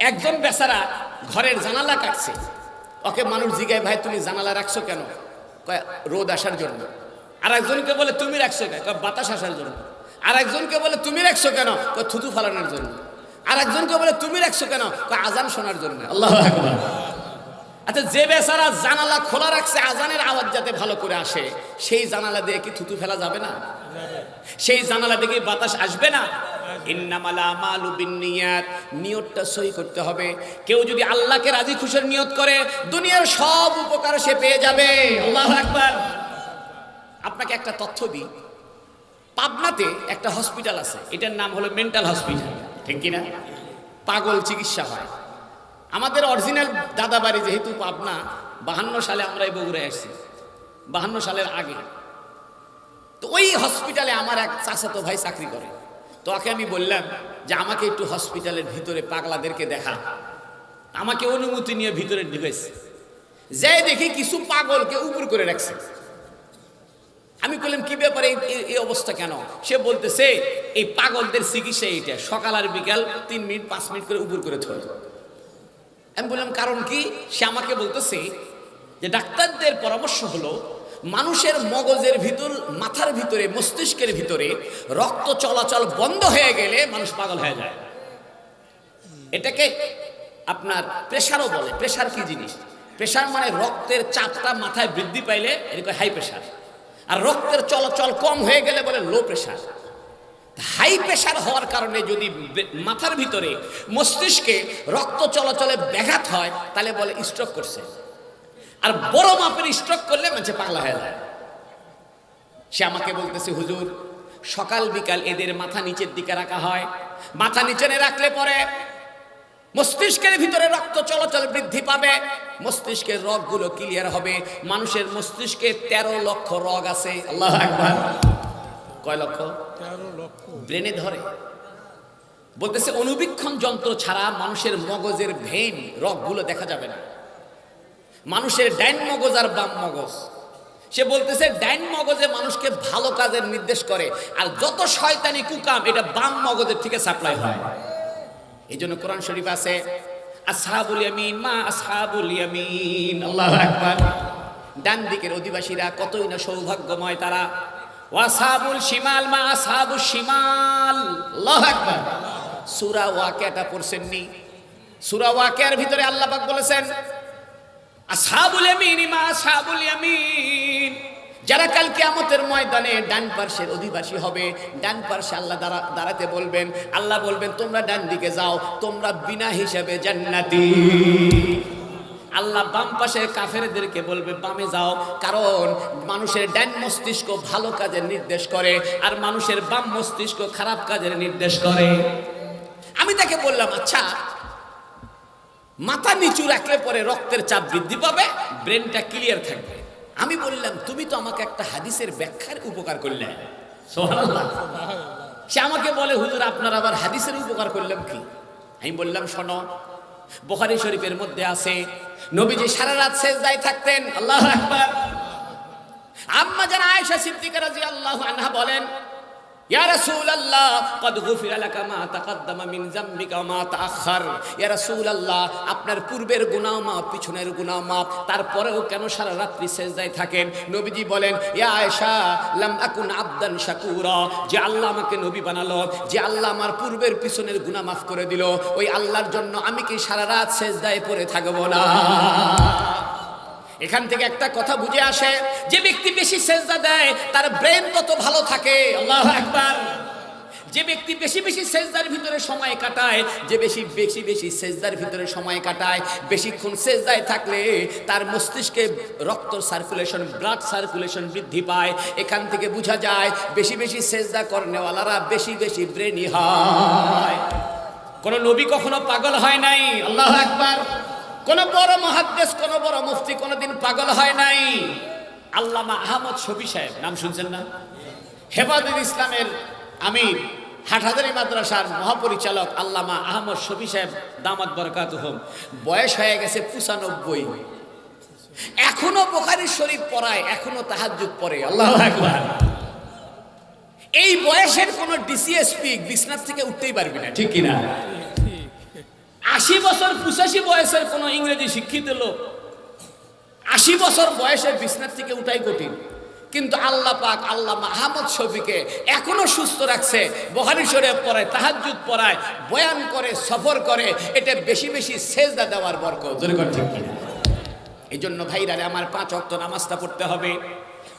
A: একজন বেচারা ঘরের জানালা কাটছে, ওকে মানুষ জিজ্ঞাসা, ভাই তুমি জানালা রাখছো কেন? কয় রোদ আসার জন্য। আর একজনকে বলে তুমি রাখছো কেন? কয় বাতাস আসার জন্য। আর একজনকে বলে তুমি রাখছো কেন? কয় থুতু ফালানোর জন্য। আর একজনকে বলে তুমি রাখছো কেন? কয় আজান শোনার জন্য। আল্লাহু আকবার। আচ্ছা, যে বেচারা জানালা খোলা রাখছে আজানের আওয়াজ যাতে ভালো করে আসে, সেই জানালা দিয়ে কি থুতু ফেলা যাবে না? সেই জানালা দিয়ে কি বাতাস আসবে না? ইন্নামাল আমালু বিন্নিয়াত, নিয়তটা সহি করতে হবে। কেউ যদি আল্লাহকে রাজি খুশির নিয়ত করে, দুনিয়ার সব উপকার সে পেয়ে যাবে। আল্লাহু আকবার। আপনাকে একটা তথ্য দিই, পাবনাতে একটা হসপিটাল আছে, এটার নাম হলো মেন্টাল হসপিটাল, ঠিক কিনা? পাগল চিকিৎসা হয়। আমাদের অরিজিনাল দাদা বাড়ি যেহেতু পাবনা, 52 সালে আমরা এই বগুড়ায় আসছি। 52 সালের আগে। তো ওই হসপিটালে আমার এক চাচাতো ভাই চাকরি করে। তো ওকে আমি বললাম যে আমাকে একটু হসপিটালের ভিতরে পাগলাদেরকে দেখা। আমাকে অনুমতি নিয়ে ভিতরে ঢুকেছে, যে দেখি কিছু পাগলকে উপর করে রাখছে। আমি বললাম কি ব্যাপারে এই অবস্থা কেন? সে বলতেছে এই পাগলদের চিকিৎসা এইটা, সকাল আর বিকাল 3 মিনিট 5 মিনিট করে উপর করে থয়। আমি বললাম কারণ কি? সে আমাকে বলতেছে যে ডাক্তারদের পরামর্শ হলো মানুষের মগজের ভিতর, মাথার ভিতরে, মস্তিষ্কের ভিতরে রক্ত চলাচল বন্ধ হয়ে গেলে মানুষ পাগল হয়ে যায়। এটাকে আপনার প্রেশারও বলে। প্রেশার কি জিনিস? প্রেশার মানে রক্তের চাপটা মাথায় বৃদ্ধি পাইলে এটাকে হাই প্রেশার, আর রক্তের চলাচল কম হয়ে গেলে বলে লো প্রেশার। হাই প্রেশার হওয়ার কারণে যদি মাথার ভিতরে, মস্তিষ্কে রক্ত চলাচলে ব্যাঘাত হয় তাহলে বলে স্ট্রোক করছে। আর বড় মাপের স্ট্রোক করলে মানুষ পাগলা হয়ে যায়। সে আমাকে বলতেছে হুজুর সকাল বিকাল এদের মাথা নিচের দিকে রাখা হয়, মাথা নিচে রাখলে পরে মস্তিষ্কের ভিতরে রক্ত চলাচল বৃদ্ধি পাবে, মস্তিষ্কের রগগুলো ক্লিয়ার হবে। মানুষের মস্তিষ্কে 13 লক্ষ রগ আছে। আল্লাহু আকবার। কয় লক্ষ? 13 লক্ষ। ব্রেনে ধরে। বলতেছে অনুবীক্ষণ যন্ত্র ছাড়া মানুষের মগজের ভেইন রগগুলো দেখা যাবে না। মানুষের ডাইন মগজ আর বাম মগজ। সে বলতেছে ডাইন মগজে মানুষকে ভালো কাজের নির্দেশ করে, আর যত শয়তানি কুকাম এটা বাম মগজের থেকে সাপ্লাই হয়। এই জন্য কোরআন শরীফ আছে আসহাবুল ইয়ামিন মা আসহাবুল ইয়ামিন। আল্লাহু আকবার। ডান দিকের অধিবাসীরা কতই না সৌভাগ্যময় তারা। ওয়াসহাবুল শিমাল মা আসহাবুশ শিমাল। আল্লাহু আকবার। সূরা ওয়াকিয়াটা পড়ছেননি? সূরা ওয়াকিয়ার ভিতরে আল্লাহ পাক বলেছেন আসহাবুল ইয়ামিন মা আসহাবুল ইয়ামিন, যারা কাল কিয়ামতের ময়দানে ডান পার্শ্বের অধিবাসী হবে। ডান পার্শ্বে আল্লাহ দাঁড়াতে বলবেন, আল্লাহ বলবেন তোমরা ডান দিকে যাও, তোমরা বিনা হিসাবে জান্নাতি। আল্লাহ বাম পাশের কাফেরদেরকে বলবে বামে যাও, কারণ মানুষের ডান মস্তিষ্ক ভালো কাজের নির্দেশ করে আর মানুষের বাম মস্তিষ্ক খারাপ কাজের নির্দেশ করে। আমি তাকে বললাম আচ্ছা মাথা নিচু রাখলে পরে রক্তের চাপ বৃদ্ধি পাবে, ব্রেনটা ক্লিয়ার থাকবে। আমি বললাম তুমি তো আমাকে একটা হাদিসের ব্যাখ্যার উপকার করলে। সুবহানাল্লাহ। সে আমাকে বলে হুজুর আপনার আবার হাদিসের উপকার করলাম কি? আমি বললাম শোনো, বুখারী শরীফের মধ্যে আছে নবীজি সারা রাত সেজদায় থাকতেন। আল্লাহু আকবার। আম্মা জান আয়েশা সিদ্দিকা রাদিয়াল্লাহু আনহা বলেন ইয়া রাসূলুল্লাহ কদ গুফিরা লাকা মা তাকাদ্দামা মিন যামবিকা ওয়া মা তাআখার। ইয়া রাসূলুল্লাহ আপনার পূর্বের গুনাহ মাফ, পিছনের গুনাহ মাফ, তারপরেও কেন সারা রাত্রি সেজদায় থাকেন? নবীজি বলেন ইয়া আয়েশা লাম আকুন আবদান শাকুরা, যে আল্লাহ আমাকে নবী বানালো, যে আল্লাহ আমার পূর্বের পিছনের গুনাহ মাফ করে দিল, ওই আল্লাহর জন্য আমি কি সারা রাত সেজদায় পড়ে থাকবো না? এখান থেকে একটা কথা বুঝে আসে, যে ব্যক্তি বেশি সেজদা দেয় তার ব্রেন তত ভালো থাকে। আল্লাহু আকবার। যে ব্যক্তি বেশি বেশি সেজদার ভিতরে সময় কাটায়, যে বেশি সেজদার ভিতরে সময় কাটায়, বেশিক্ষণ সেজদায় থাকলে তার মস্তিষ্কে রক্ত সার্কুলেশন, ব্লাড সার্কুলেশন বৃদ্ধি পায়। এখান থেকে বোঝা যায় বেশি বেশি সেজদা করনেওয়ালারা বেশি বেশি ব্রেনি হয়। কোন নবী কখনো পাগল হয় নাই। আল্লাহু আকবার। কোন বড় মুহাদ্দিস, কোন বড় মুফতি কোনদিন পাগল হয় নাই। আল্লামা আহমদ শফী সাহেব নাম শুনছেন না? হেফাজুল ইসলামের আমির, হাটহাজারী মাদ্রাসার মহাপরিচালক আল্লামা আহমদ শফী সাহেব দামাত বরকাতুহুম, বয়স হয়ে গেছে 95। এখনো বুখারী শরীফ পড়ায়, এখনো তাহাজ্জুদ পড়ে। আল্লাহু আকবার। এই বয়সের কোন ডিসিএসপি বিছনার থেকে উঠতেই পারবি না, ঠিক কিনা? 80 বছর 85 বয়সের কোন ইংরেজি শিক্ষিত লোক 80 বছর বয়সে বিছনার থেকে উঠাই কঠিন, কিন্তু আল্লাহ পাক আল্লামা আহমদ শফীকে এখনো সুস্থ রাখছে। বুখারী শরীফ পড়ায়, তাহাজ্জুদ পড়ায়, বয়ান করে, সফর করে। এটা বেশি বেশি সেজদা দেওয়ার বরকত। জোরে কর ঠিক কিনা? এই জন্য ভাইরা আমার 5 ওয়াক্ত নামাজটা পড়তে হবে।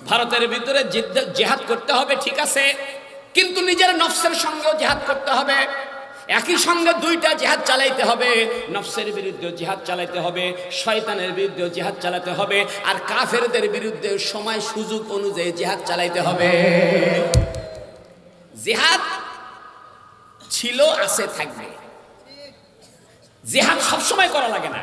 A: ভারতের ভিতরে জিহাদ করতে হবে, ঠিক আছে, কিন্তু নিজের নফসের সঙ্গেও জিহাদ করতে হবে। একই সঙ্গে দুইটা জিহাদ চালাইতে হবে। নফসের বিরুদ্ধে জিহাদ চালাইতে হবে, শয়তানের বিরুদ্ধে জিহাদ চালাতে হবে, আর কাফেরদের বিরুদ্ধে সময় সুযোগ অনুযায়ী জিহাদ চালাইতে হবে। জিহাদ ছিল, আছে, থাকবে। জিহাদ সবসময় করা লাগে না।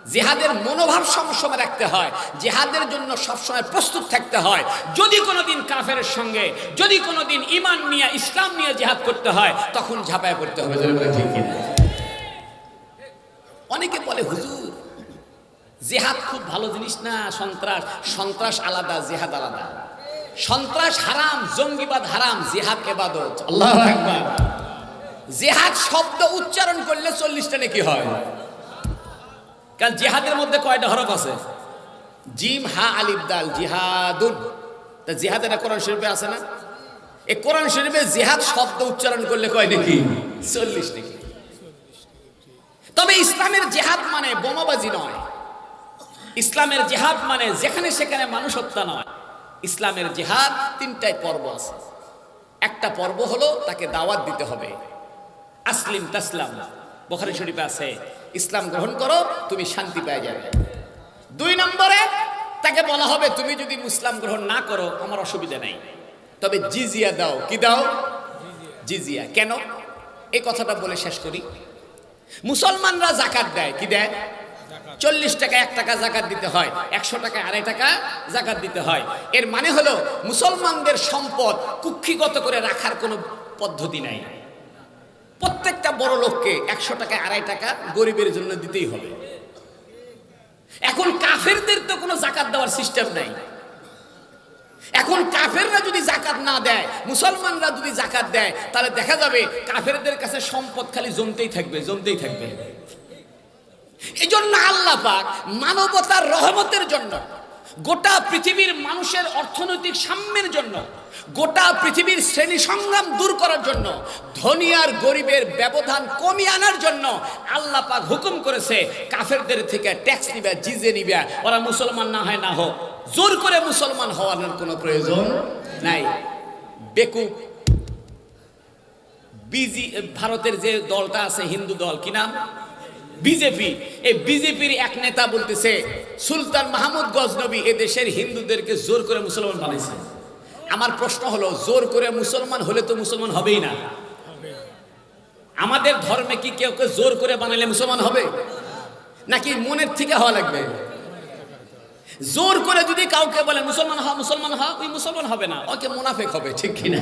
A: জিহাদের মনোভাব সবসময় রাখতে হয়, জিহাদের জন্য সবসময় প্রস্তুত থাকতে হয়। যদি কোনোদিন কাফেরের সঙ্গে, যদি কোনোদিন ঈমান নিয়ে, ইসলাম নিয়ে জিহাদ করতে হয়, তখন ঝাঁপায় পড়তে হবে। ঠিক কিনা? অনেকে বলে হুজুর জিহাদ খুব ভালো জিনিস না, সন্ত্রাস। সন্ত্রাস আলাদা, জিহাদ আলাদা। সন্ত্রাস হারাম, জঙ্গিবাদ হারাম, জিহাদ ইবাদত। আল্লাহু আকবার। জিহাদ শব্দ উচ্চারণ করলে 40টা নেকি হয়। কারণ জিহাদের মধ্যে কয়টা হরফ আছে? জিম, হা, আলিফ, দাল, জিহাদুন। তা জিহাদ এটা কোরআন শরীফে আছে না? এই কোরআন শরীফে জিহাদ শব্দ উচ্চারণ করলে কয় নেকি? 40 নেকি। তবে ইসলামের জিহাদ মানে বোমাবাজি নয়। ইসলামের জিহাদ মানে যেখানে সেখানে মানুষ হত্যা নয়। ইসলামের জিহাদ 3টায় পর্ব আছে। একটা পর্ব হলো তাকে দাওয়াত দিতে হবে, আসলিম তাসলাম, বুখারী শরীফে আছে, ইসলাম গ্রহণ করো তুমি শান্তি পেয়ে যাবে। 2 নম্বরে তাকে বলা হবে তুমি যদি ইসলাম গ্রহণ না করো আমার অসুবিধা নাই, তবে জিজিয়া দাও। কি দাও? জিজিয়া। কেন? এই কথাটা বলে শেষ করি। মুসলমানরা যাকাত দেয়। কি দেয়? 40 টাকা 1 টাকা যাকাত দিতে হয়, 100 টাকা 2.5 টাকা যাকাত দিতে হয়। এর মানে হলো মুসলমানদের সম্পদ কুক্ষিগত করে রাখার কোনো পদ্ধতি নাই। প্রত্যেকটা বড় লোককে 100 টাকা 2.5 টাকা গরিবের জন্য দিতেই হবে। এখন কাফেরদের তো কোনো যাকাত দেওয়ার সিস্টেম নাই। এখন কাফেররা যদি যাকাত না দেয়, মুসলমানরা যদি যাকাত দেয়, তাহলে দেখা যাবে কাফেরদের কাছে সম্পদ খালি জমতেই থাকবে, জমতেই থাকবে। এই জন্য আল্লাহ পাক মানবতার রহমতের জন্য, গোটা পৃথিবীর মানুষের অর্থনৈতিক সাম্যের জন্য, গোটা পৃথিবীর শ্রেণী সংগ্রাম দূর করার জন্য, ধনী আর গরিবের ব্যবধান কমিয়ে আনার জন্য আল্লাহ পাক হুকুম করেছে কাফেরদের থেকে ট্যাক্স নিবে, জিজে নিবে। ওরা মুসলমান না হয় না হোক, জোর করে মুসলমান হওয়ার কোনো প্রয়োজন নাই। বেকুব ভারতের যে দলটা আছে হিন্দু দল, কি নাম? বিজেপি। এই বিজেপির এক নেতা বলতেছে সুলতান মাহমুদ গজনবী এদেশের হিন্দুদেরকে জোর করে মুসলমান বানাইছে। আমার প্রশ্ন হলো, জোর করে মুসলমান হলে তো মুসলমান হবেই না। আমাদের ধর্মে কি কেউ জোর করে বানাইলে মুসলমান হবে, নাকি মনের থেকে হওয়া লাগবে? জোর করে যদি কাউকে বলে মুসলমান হওয়া, মুসলমান হওয়া, ওই মুসলমান হবে না, ওকে মুনাফিক হবে। ঠিক কিনা?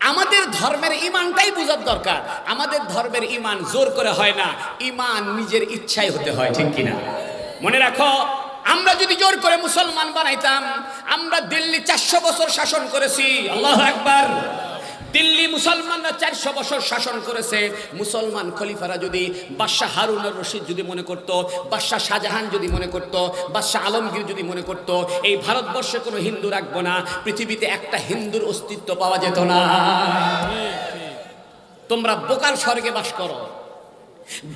A: আমাদের ধর্মের ঈমানটাই বোঝার দরকার। আমাদের ধর্মের ঈমান জোর করে হয় না, ঈমান নিজের ইচ্ছায় হতে হয়। ঠিক কিনা? মনে রাখো, আমরা যদি জোর করে মুসলমান বানাইতাম, আমরা দিল্লি 400 বছর শাসন করেছি। আল্লাহু আকবার। দিল্লি মুসলমানরা 400 বছর শাসন করেছে। মুসলমান খলিফারা যদি, বাদশাহ হারুন আর রশিদ যদি মনে করত, বাদশাহ শাহজাহান যদি মনে করত, বাদশাহ আলমগীর যদি মনে করত এই ভারতবর্ষে কোনো হিন্দু রাখবো না, পৃথিবীতে একটা হিন্দুর অস্তিত্ব পাওয়া যেত না। তোমরা বোকার স্বর্গে বাস করো,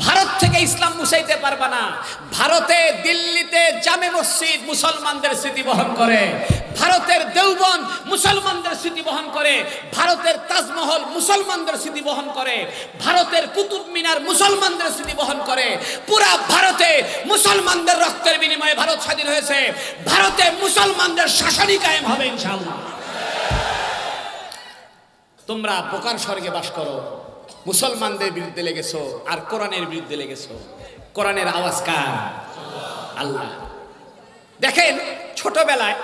A: ভারত থেকে ইসলাম মুছাইতে পারবা না। ভারতে দিল্লিতে জামে মসজিদ মুসলমানদের স্মৃতি বহন করে, ভারতের দেওবন্দ মুসলমানদের স্মৃতি বহন করে, ভারতের তাজমহল মুসলমানদের স্মৃতি বহন করে, ভারতের কুতুব মিনার মুসলমানদের স্মৃতি বহন করে। পুরা ভারতে মুসলমানদের রক্তের বিনিময়ে ভারত স্বাধীন হয়েছে। ভারতে মুসলমানদের শাসনই কায়েম হবে ইনশাআল্লাহ। তোমরা বোকার স্বর্গে বাস করো, মুসলমানদের বিরুদ্ধে লেগেছো আর কোরআনের বিরুদ্ধে লেগেছো। কোরআনের আওয়াজ কার? আল্লাহ। দেখেন, ছোটবেলায়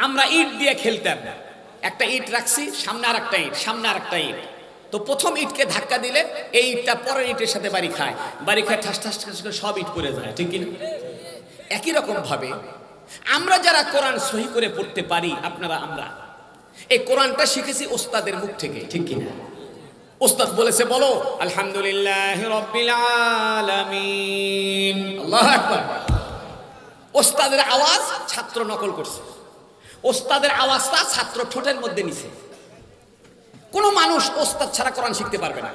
A: আমরা ইট দিয়ে খেলতাম। একটা ইট রাখছি, সামনে আর একটা ইট, সামনে আর একটা ইট। তো প্রথম ইটকে ধাক্কা দিলে এই ইটটা পরের ইটের সাথে বাড়ি খায়, বাড়ি খায়, ঠাস ঠাস ঠাস করে সব ইট পড়ে যায়। ঠিক কিনা? একই রকম ভাবে আমরা যারা কোরআন সহি করে পড়তে পারি, আপনারা আমরা এই কোরআনটা শিখেছি ওস্তাদের মুখ থেকে। ঠিক কিনা? ওস্তাদ বলেছে বলো আলহামদুলিল্লাহ রাব্বিল আলামিন, আল্লাহু আকবার। ওস্তাদের আওয়াজ ছাত্র নকল করছে, ওস্তাদের আওয়াজটা ছাত্র ঠোঁটের মধ্যে নিছে। কোনো মানুষ ওস্তাদ ছাড়া কোরআন শিখতে পারবে না,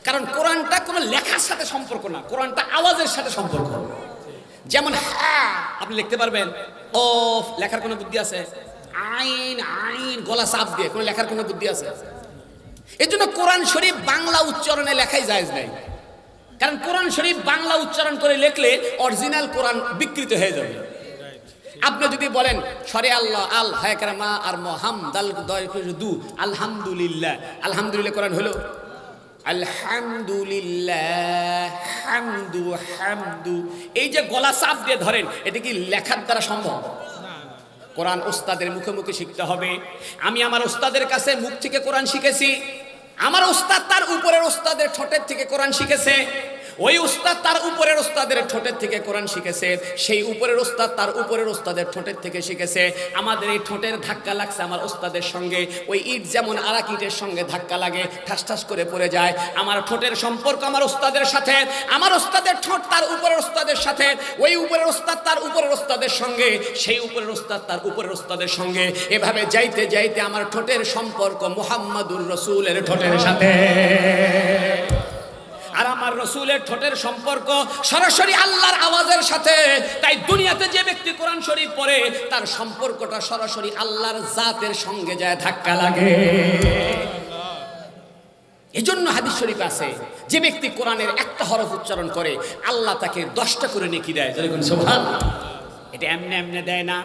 A: কারণ কোরআনটা কোনো লেখার সাথে সম্পর্ক না, কোরআনটা আওয়াজের সাথে সম্পর্ক। যেমন হ্যাঁ আপনি লিখতে পারবেন, ও লেখার কোনো বুদ্ধি আছে? আইন আইন গলা চাপ দিয়ে কোনো লেখার কোনো বুদ্ধি আছে? এই জন্য কোরআন শরীফ বাংলা উচ্চারণে লেখাই জায়েজ নাই, কারণ কোরআন শরীফ বাংলা উচ্চারণ করে লিখলে অরিজিনাল কোরআন বিকৃত হয়ে যাবে। আপনি যদি বলেন সরে আল্লাহ আল হায়করামা আর মোহাম্মদ দু আলহামদুলিল্লাহ, আলহামদুলিল্লাহ কোরআন হলো? আলহামদুলিল্লাহ, হামদু হামদু, এই যে গলা চাপ দিয়ে ধরেন, এটা কি লেখার দ্বারা সম্ভব? কোরআন ওস্তাদের মুখে মুখে শিখতে হবে। আমি আমার ওস্তাদের কাছে মুখ থেকে কোরআন শিখেছি, আমার ওস্তাদ তার উপরের ওস্তাদের ঠোঁটের থেকে কোরআন শিখেছে, ওই ওস্তাদ তার উপরের ওস্তাদের ঠোঁটের থেকে কোরআন শিখেছে, সেই উপরের ওস্তাদ তার উপরের ওস্তাদের ঠোঁটের থেকে শিখেছে। আমাদের এই ঠোঁটের ধাক্কা লাগছে আমার ওস্তাদের সঙ্গে, ওই ইট যেমন আরেক ইটের সঙ্গে ধাক্কা লাগে, ঠাস ঠাস করে পড়ে যায়। আমার ঠোঁটের সম্পর্ক আমার ওস্তাদের সাথে, আমার ওস্তাদের ঠোঁট তার উপরের ওস্তাদের সাথে, ওই উপরের ওস্তাদ তার উপরের ওস্তাদের সঙ্গে, সেই উপরের ওস্তাদ তার উপরের ওস্তাদের সঙ্গে, এভাবে যাইতে যাইতে আমার ঠোঁটের সম্পর্ক মুহাম্মাদুর রাসূলের ঠোঁটের সাথে। আর আমার রসুলের ঠোঁটের সম্পর্ক সরাসরি আল্লাহর আওয়াজের সাথে। তাই দুনিয়াতে যে ব্যক্তি কোরআন শরীফ পড়ে, তার সম্পর্কটা সরাসরি আল্লাহর জাতের সঙ্গে যায় ধাক্কা লাগে। এজন্য হাদিস শরীফ আছে, যে ব্যক্তি কোরআনের একটা হরফ উচ্চারণ করে, আল্লাহ তাকে 10টা করে নেকি দেয়। যেরকম সুবহানাল্লাহ, এটা এমনি এমনি দেয় না।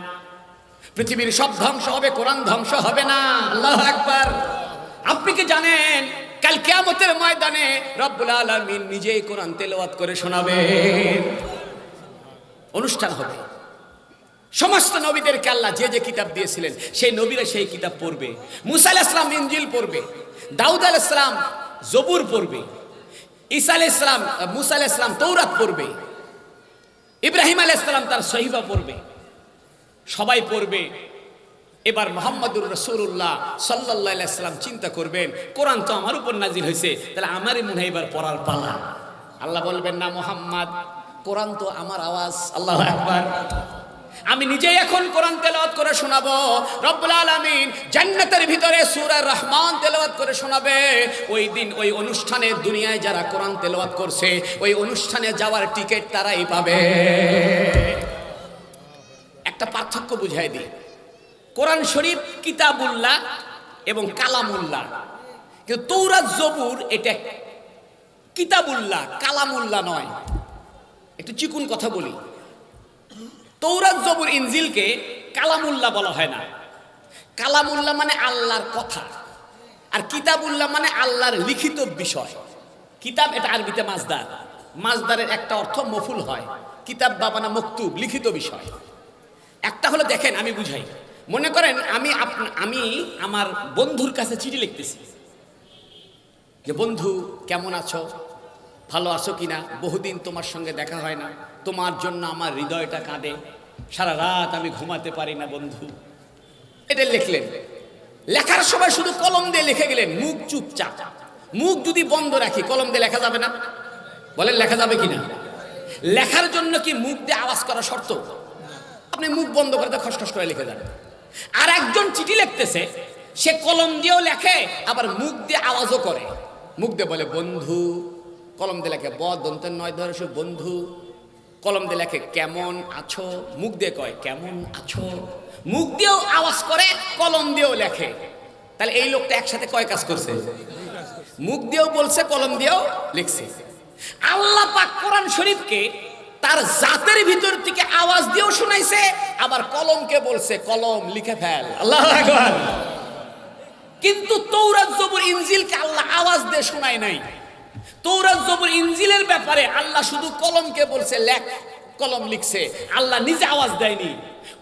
A: পৃথিবীর সব ধ্বংস হবে, কোরআন ধ্বংস হবে না। আল্লাহু আকবার। আপনি কি জানেন কাল কিয়ামতের ময়দানে রব্বুল আলামিন নিজেই কোরআন তেলাওয়াত করে শোনাবেন, অনুষ্ঠান হবে। সমস্ত নবীদেরকে আল্লাহ যে যে কিতাব দিয়েছিলেন, সেই নবীরা সেই কিতাব পড়বে। মুসা আলাইহিস সালাম ইনজিল পড়বে, দাউদ আলাইহিস সালাম জবুর পড়বে, ঈসা আলাইহিস সালাম মুসা আলাইহিস সালাম তৌরাত পড়বে, ইব্রাহিম আলাইহিস সালাম তার সহিফা পড়বে, সবাই পড়বে। এবার মুহাম্মাদুর রাসূলুল্লাহ সাল্লাল্লাহু আলাইহি সাল্লাম চিন্তা করবেন, কোরআন তো আমার উপর নাজিল হয়েছে, তাহলে আমারই মনে হয় এবার পড়ার পালা। আল্লাহ বলবেন, না মুহাম্মদ, কোরআন তো আমার আওয়াজ। আল্লাহু আকবার। আমি নিজেই এখন কোরআন তেলাওয়াত করে শোনাবো। রব্বুল আলামিন জান্নাতের ভিতরে সূরা রহমান তেলাওয়াত করে শোনাবে। ওই দিন ওই অনুষ্ঠানে দুনিয়ায় যারা কোরআন তেলাওয়াত করছে, ওই অনুষ্ঠানে যাওয়ার টিকিট তারাই পাবে। একটা পার্থক্য বুঝাই দিই, কোরআন শরীফ কিতাবুল্লাহ এবং কালামুল্লাহ, কিন্তু তৌরাত জবুর এটা কিতাবুল্লাহ, কালামুল্লাহ নয়। একটু চিকুন কথা বলি, তৌরাত জবুর ইনজিলকে কালামুল্লাহ বলা হয় না। কালামুল্লাহ মানে আল্লাহর কথা, আর কিতাবুল্লাহ মানে আল্লাহর লিখিত বিষয়। কিতাব এটা আরবিতে মাজদার, মাজদারের একটা অর্থ মফুল হয়, কিতাব বা মানে মকতুব, লিখিত বিষয়। একটা হলো, দেখেন আমি বুঝাই, মনে করেন আমি আমার বন্ধুর কাছে চিঠি লিখতেছি যে বন্ধু কেমন আছো, ভালো আছো কিনা, বহুদিন তোমার সঙ্গে দেখা হয় না, তোমার জন্য আমার হৃদয়টা কাঁদে, সারা রাত আমি ঘুমাতে পারি না বন্ধু। এটা লিখলেন, লেখার সময় শুধু কলম দিয়ে লিখে গেলেন, মুখ চুপচাপ। মুখ যদি বন্ধ রাখি, কলম দিয়ে লেখা যাবে না? বলেন লেখা যাবে কিনা? লেখার জন্য কি মুখ দিয়ে আওয়াজ করা শর্ত? আপনি মুখ বন্ধ করে খসখস করে লিখে যান। আর একজন চিঠি লিখতেছে, সে কলম দিয়েও লেখে, আবার মুখ দিয়ে আওয়াজও করে। মুখ দিয়ে বলে বন্ধু, কলম দিয়ে লেখে দন্তের নয় ধরে সে বন্ধু, কলম দিয়ে লেখে কেমন আছো, মুখ দিয়ে কয় কেমন আছো, মুখ দিয়েও আওয়াজ করে, কলম দিয়েও লেখে। তাহলে এই লোকটা একসাথে কয় কাজ করছে? মুখ দিয়েও বলছে, কলম দিয়েও লিখছে। আল্লাহ পাক কোরআন শরীফকে তার জাতের ভিতর থেকে আওয়াজ দিয়েও শোনাইছে, আবার কলমকে বলছে কলম লিখে ফেল। আল্লাহু আকবার। কিন্তু তৌরাত জবুর ইনজিলকে আল্লাহ আওয়াজ দিয়ে শোনায় নাই। তৌরাত জবুর ইনজিলের ব্যাপারে আল্লাহ শুধু কলমকে বলছে লেখ, কলম লিখছে, আল্লাহ নিজে আওয়াজ দেয়নি।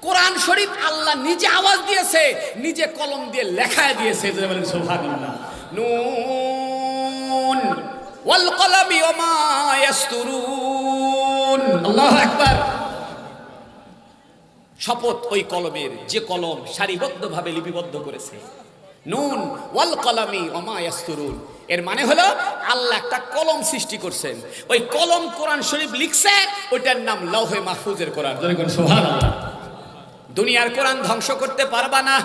A: কোরআন শরীফ আল্লাহ নিজে আওয়াজ দিয়েছে, নিজে কলম দিয়ে লেখায় দিয়েছে। বলেন সুবহানাল্লাহ। নুন ওয়াল কলামি ওয়া মা ইয়াসতুরুন। আল্লাহু আকবার। শপথ ওই কলমের, যে কলম সারিবদ্ধভাবে লিপিবদ্ধ করেছে। নুন ওয়াল কলামি ওয়া মা ইয়াসতুরুন, এর মানে হলো আল্লাহ একটা কলম সৃষ্টি করছেন, ওই কলম কোরআন শরীফ লিখছে, ওইটার নাম লৌহে মাহফুজের কোরআন। সুবহানাল্লাহ। দুনিয়ার কোরআন ধ্বংস করতে পারবা না।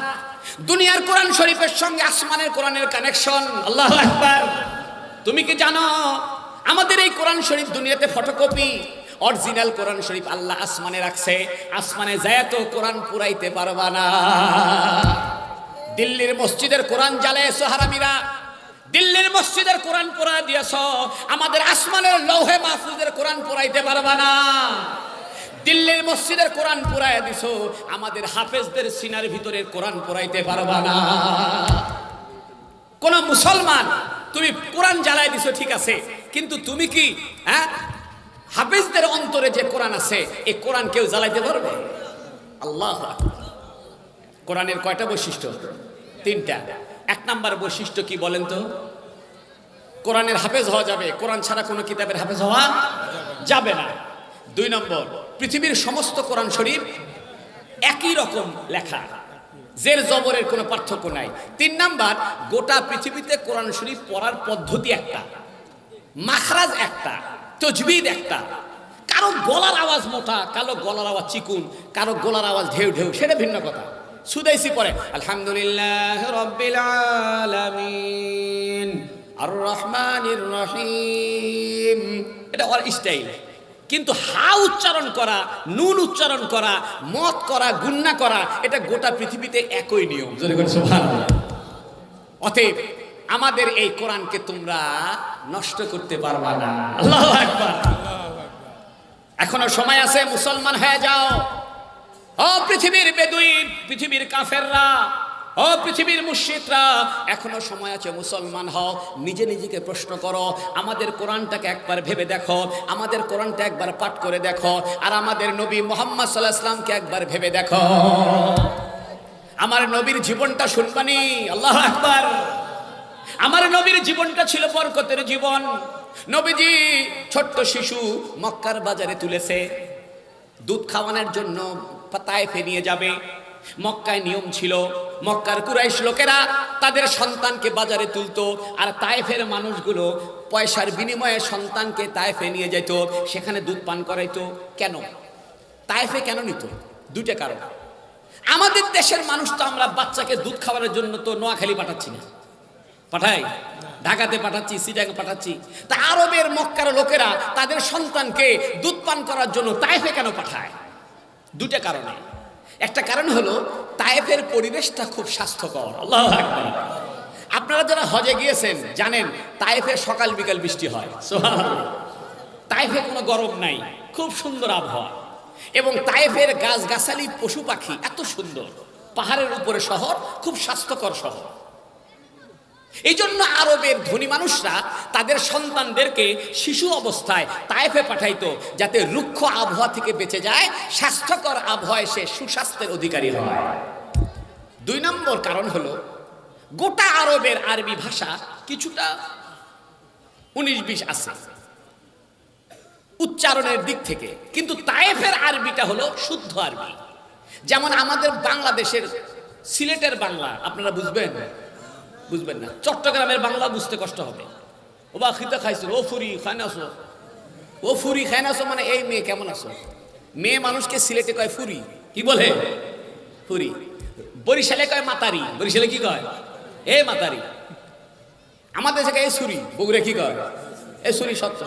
A: দুনিয়ার কোরআন শরীফের সঙ্গে আসমানের কোরআনের কানেকশন। আল্লাহু আকবার। তুমি কি জানো আমাদের এই কোরআন শরীফ দুনিয়াতে ফটোকপি, অরিজিনাল কোরআন শরীফ আল্লাহ আসমানে রাখছে। আসমানে যায় তো কোরআন পুরাইতে পারবা না। দিল্লির মসজিদের কোরআন জ্বালাইছো হারামিরা, দিল্লির মসজিদের কোরআন পুরা দিয়েছ, আমাদের আসমানের লৌহে মাহফুজের কোরআন পুরাইতে পারবা না। দিল্লির মসজিদের কোরআন পুরাইয়া দিছো, আমাদের হাফেজদের সিনার ভিতরে কোরআন পুরাইতে পারবা না। কোন মুসলমান তুমি কোরআন জ্বালায় দিছো ঠিক আছে, কিন্তু তুমি কি হাফেজদের অন্তরে যে কোরআন আছে এই কোরআন কেউ জ্বালাইতে পারবে? আল্লাহু আকবার। কোরআনের কয়টা বৈশিষ্ট্য? তিনটা। এক নাম্বার বৈশিষ্ট্য কি বলেন তো? কোরআনের হাফেজ হওয়া যাবে, কোরআন ছাড়া কোনো কিতাবের হাফেজ হওয়া যাবে না। দুই নম্বর, পৃথিবীর সমস্ত কোরআন শরীফ একই রকম লেখা, জের জবরের কোনো পার্থক্য নাই। তিন নাম্বার, গোটা পৃথিবীতে কোরআন শরীফ পড়ার পদ্ধতি একটা, মাখরাজ একটা, তজবিদ একটা। কারো গলার আওয়াজ মোটা, কারো গলার আওয়াজ চিকুন, কারো গলার আওয়াজ ঢেউ ঢেউ, সেটা ভিন্ন কথা। সুদাইসি পড়ে আলহামদুলিল্লাহ রাব্বিল আলামিন আর রহমানির রহিম, এটা ওর স্টাইল। কিন্তু হা উচ্চারণ করা, নুন উচ্চারণ করা, মত করা, গুন্না করা, এটা গোটা পৃথিবীতে একই নিয়ম। সুবহানাল্লাহ। অতএব আমাদের এই কোরআনকে তোমরা নষ্ট করতে পারবা না। আল্লাহু আকবার। এখনো সময় আছে, মুসলমান হয়ে যাও। ও পৃথিবীর বেদুইন, পৃথিবীর কাফেররা, ও পৃথিবীর মুশরিকরা, এখনো সময় আছে, মুসলমান হও। নিজে নিজেকে প্রশ্ন করো, আমাদের কোরআনটাকে একবার ভেবে দেখো, আমাদের কোরআনটা একবার পাঠ করে দেখো, আর আমাদের নবী মুহাম্মদ সাল্লাল্লাহু আলাইহি ওয়াসাল্লামকে একবার ভেবে দেখো। আমার নবীর জীবনটা শুনবানি? আল্লাহু আকবার। আমার নবীর জীবনটা ছিল বরকতের জীবন। নবীজি ছোট্ট শিশু মক্কার বাজারে তুলেছে, দুধ খাওয়ানোর জন্য তায়েফে নিয়ে যাবে। মক্কায় নিয়ম ছিল, মক্কার কুরাইশ লোকেরা তাদের সন্তানকে বাজারে তুলতো, আর তায়েফের মানুষগুলো পয়সার বিনিময়ে সন্তানকে তায়েফে নিয়ে যেত, সেখানে দুধ পান করাইতো। কেন তায়েফে কেন নিত? দুইটা কারণ। আমাদের দেশের মানুষ তো আমরা বাচ্চাকে দুধ খাওয়ানোর জন্য তো নোয়াখালী পাঠাচ্ছি না, পাঠাই ঢাকাতে পাঠাচ্ছি, সিটাকে পাঠাচ্ছি। তা আরবের মক্কার লোকেরা তাদের সন্তানকে দুধ পান করার জন্য তায়েফে কেন পাঠায়? দুটা কারণে। একটা কারণ হলো তায়েফের পরিবেশটা খুব স্বাস্থ্যকর। আল্লাহু আকবার। আপনারা যারা হজে গিয়েছেন জানেন তায়েফে সকাল বিকাল বৃষ্টি হয়। সুবহানাল্লাহ। তায়েফে কোনো গরম নাই, খুব সুন্দর আবহাওয়া, এবং তায়েফের গাছগাছালি, পশু পাখি এত সুন্দর, পাহাড়ের উপরে শহর, খুব স্বাস্থ্যকর শহর। এই জন্য আরবের ধনী মানুষরা তাদের সন্তানদেরকে শিশু অবস্থায় তায়েফে পাঠাইতো, যাতে রুক্ষ আবহাওয়া থেকে বেঁচে যায়, স্বাস্থ্যকর আবহাওয়ায় সে সুস্বাস্থ্যের অধিকারী হয়। দুই নম্বর কারণ হলো গোটা আরবের আরবি ভাষা কিছুটা 19-20 আছে উচ্চারণের দিক থেকে, কিন্তু তায়েফের আরবিটা হলো শুদ্ধ আরবি। যেমন আমাদের বাংলাদেশের সিলেটের বাংলা আপনারা বুঝবেন না, চট্টগ্রামের বাংলা বুঝতে কষ্ট হবে। ও বা খিতা খাইছো, ও ফুরি খাই নাছো, ও ফুরি খাই নাছো মানে এই মেয়ে কেমন আছো। মেয়ে মানুষকে সিলেটে কয় ফুরি, কি বলে? ফুরি। বরিশালে কয় মাতারি, বরিশালে কি কয়? এ মাতারি। আমাদের জায়গায় এ সুরি, বগুড়া কি কয়? এ সুরি। সত্য।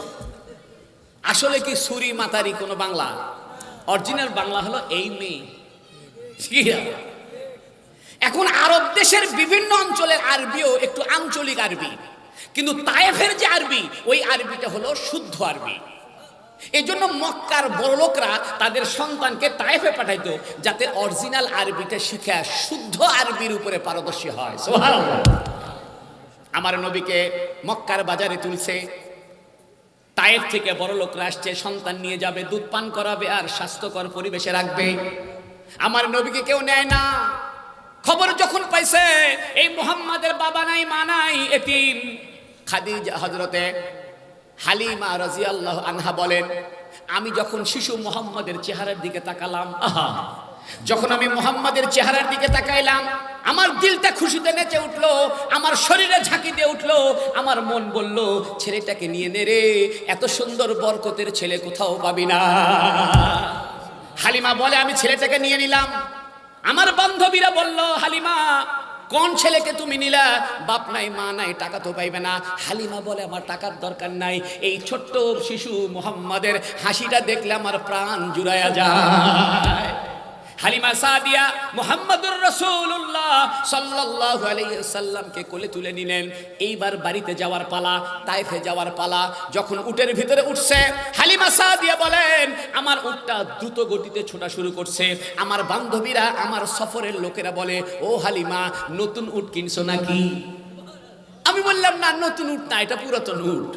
A: আসলে কি সুরি মাতারি কোনো বাংলা? অরিজিনাল বাংলা হলো এই মেয়ে। এখন আরব দেশের বিভিন্ন অঞ্চলের আরবিও একটু আঞ্চলিক আরবি, কিন্তু তায়েফের যে আরবি ওই আরবিটা হলো শুদ্ধ আরবি। এই জন্য মক্কার বড়লোকরা তাদের সন্তানকে তায়েফে পাঠাইতো, যাতে অরিজিনাল আরবিটা শিখে শুদ্ধ আরবির উপরে পারদর্শী হয়। সুবহানাল্লাহ। আমার নবীকে মক্কার বাজারে তুলছে, তায়েফ থেকে বড়লোকরা আসছে, সন্তান নিয়ে যাবে, দুধ পান করাবে আর স্বাস্থ্যকর পরিবেশে রাখবে। আমার নবীকে কেউ নেয় না। খবর যখন পাইছে এই মুহাম্মাদের বাবা নাই, মা নাই, এতিম, খাদিজা হযরতে হালিমা রাদিয়াল্লাহু আনহা বলেন, আমি যখন শিশু মুহাম্মাদের চেহারার দিকে তাকালাম, যখন আমি মুহাম্মাদের চেহারার দিকে তাকাইলাম, আমার দিলটা খুশিতে নেচে উঠলো, আমার শরীরে ঝাঁকি দিয়ে উঠলো, আমার মন বলল ছেলেটাকে নিয়ে নে রে, এত সুন্দর বরকতের ছেলে কোথাও পাবি না। হালিমা বলে আমি ছেলেটাকে নিয়ে নিলাম। আমার বান্ধবীরা বলল, হালিমা কোন ছেলেকে তুমি নিলা? বাপ নাই, মা নাই, টাকা তো পাইবে না। হালিমা বলে আমার টাকার দরকার নাই, এই ছোট্ট শিশু মুহাম্মাদের হাসিটা দেখলে আমার প্রাণ জুড়ায়া যায়। হালিমা সাদিয়া মুহাম্মদুর রাসূলুল্লাহ সাল্লাল্লাহু আলাইহি ওয়াসাল্লামকে কোলে তুলে নিলেন। এইবার বাড়িতে যাওয়ার পালা, তায়েফে যাওয়ার পালা। যখন উটের ভিতরে উঠছে, হালিমা সাদিয়া বলেন আমার উটটা দ্রুত গতিতে ছোটা শুরু করছে। আমার বান্ধবীরা, আমার সফরের লোকেরা বলে, ও হালিমা নতুন উট কিনছো নাকি? আমি বললাম না, নতুন উট না, এটা পুরাতন উট।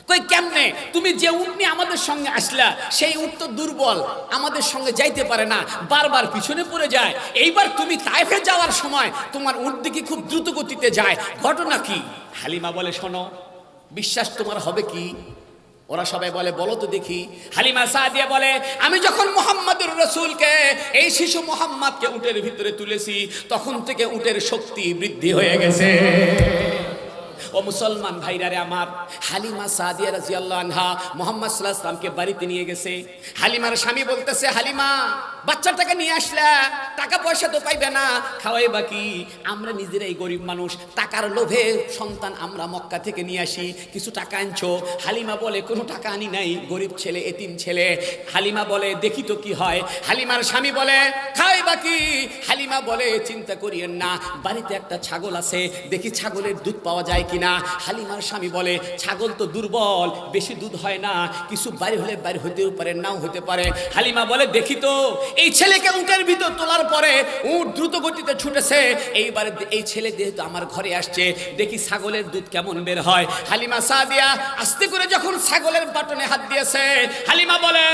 A: কই কেমনে? তুমি যে উট নিয়ে আমাদের সঙ্গে আসলা সেই উট তো দুর্বল, আমাদের সঙ্গে যাইতে পারে না, বারবার পিছনে পড়ে যায়। এইবার তুমি তায়েফে যাওয়ার সময় তোমার উট দিকে খুব দ্রুত গতিতে যায়, ঘটনা কি? হালিমা বলে, শোনো, বিশ্বাস তোমার হবে কি? ওরা সবাই বলে, বলো তো দেখি। হালিমা সাদিয়া বলে, আমি যখন মুহাম্মদুর রাসূলকে, এই শিশু মুহাম্মদকে উটের ভিতরে তুলেছি, তখন থেকে উটের শক্তি বৃদ্ধি হয়ে গেছে। ও মুসলমান ভাইরা রে আমার, হালিমা সাদিয়া রাদিয়াল্লাহু আনহা মুহাম্মদ সাল্লাল্লাহু আলাইহি ওয়াসাল্লামকে বাড়িতে নিয়ে গেছে। হালিমার স্বামী বলতেছে, হালিমা বাচ্চাটাকে নিয়ে আসলা, টাকা পয়সা তো পাইবে না, খাওয়াই বাকি, আমরা নিজেরাই গরিব মানুষ, টাকার লোভে সন্তান আমরা মক্কা থেকে নিয়ে আসি, কিছু টাকা আনছো? হালিমা বলে, কোনো টাকা আনি নাই, গরিব ছেলে, এতিম ছেলে। হালিমা বলে, দেখি তো কি হয়। হালিমার স্বামী বলে, খাওয়াই বাকি। হালিমা বলে, চিন্তা করিয়েন না, বাড়িতে একটা ছাগল আছে, দেখি ছাগলের দুধ পাওয়া যায় কিনা। হালিমার স্বামী বলে, ছাগল তো দুর্বল, বেশি দুধ হয় না, কিছু বাইরে হলে বাইরে হতেও পারে, নাও হতে পারে। হালিমা বলে, দেখি তো। এই ছেলেকে উটের ভিতর তোলার পরে উট দ্রুত গতিতে ছুটেছে, এইবারে এই ছেলে যেহেতু আমার ঘরে আসছে, দেখি ছাগলের দুধ কেমন বের হয়। হালিমা সাদিয়া আস্তে করে যখন ছাগলের বাটনে হাত দিয়েছে, হালিমা বলে,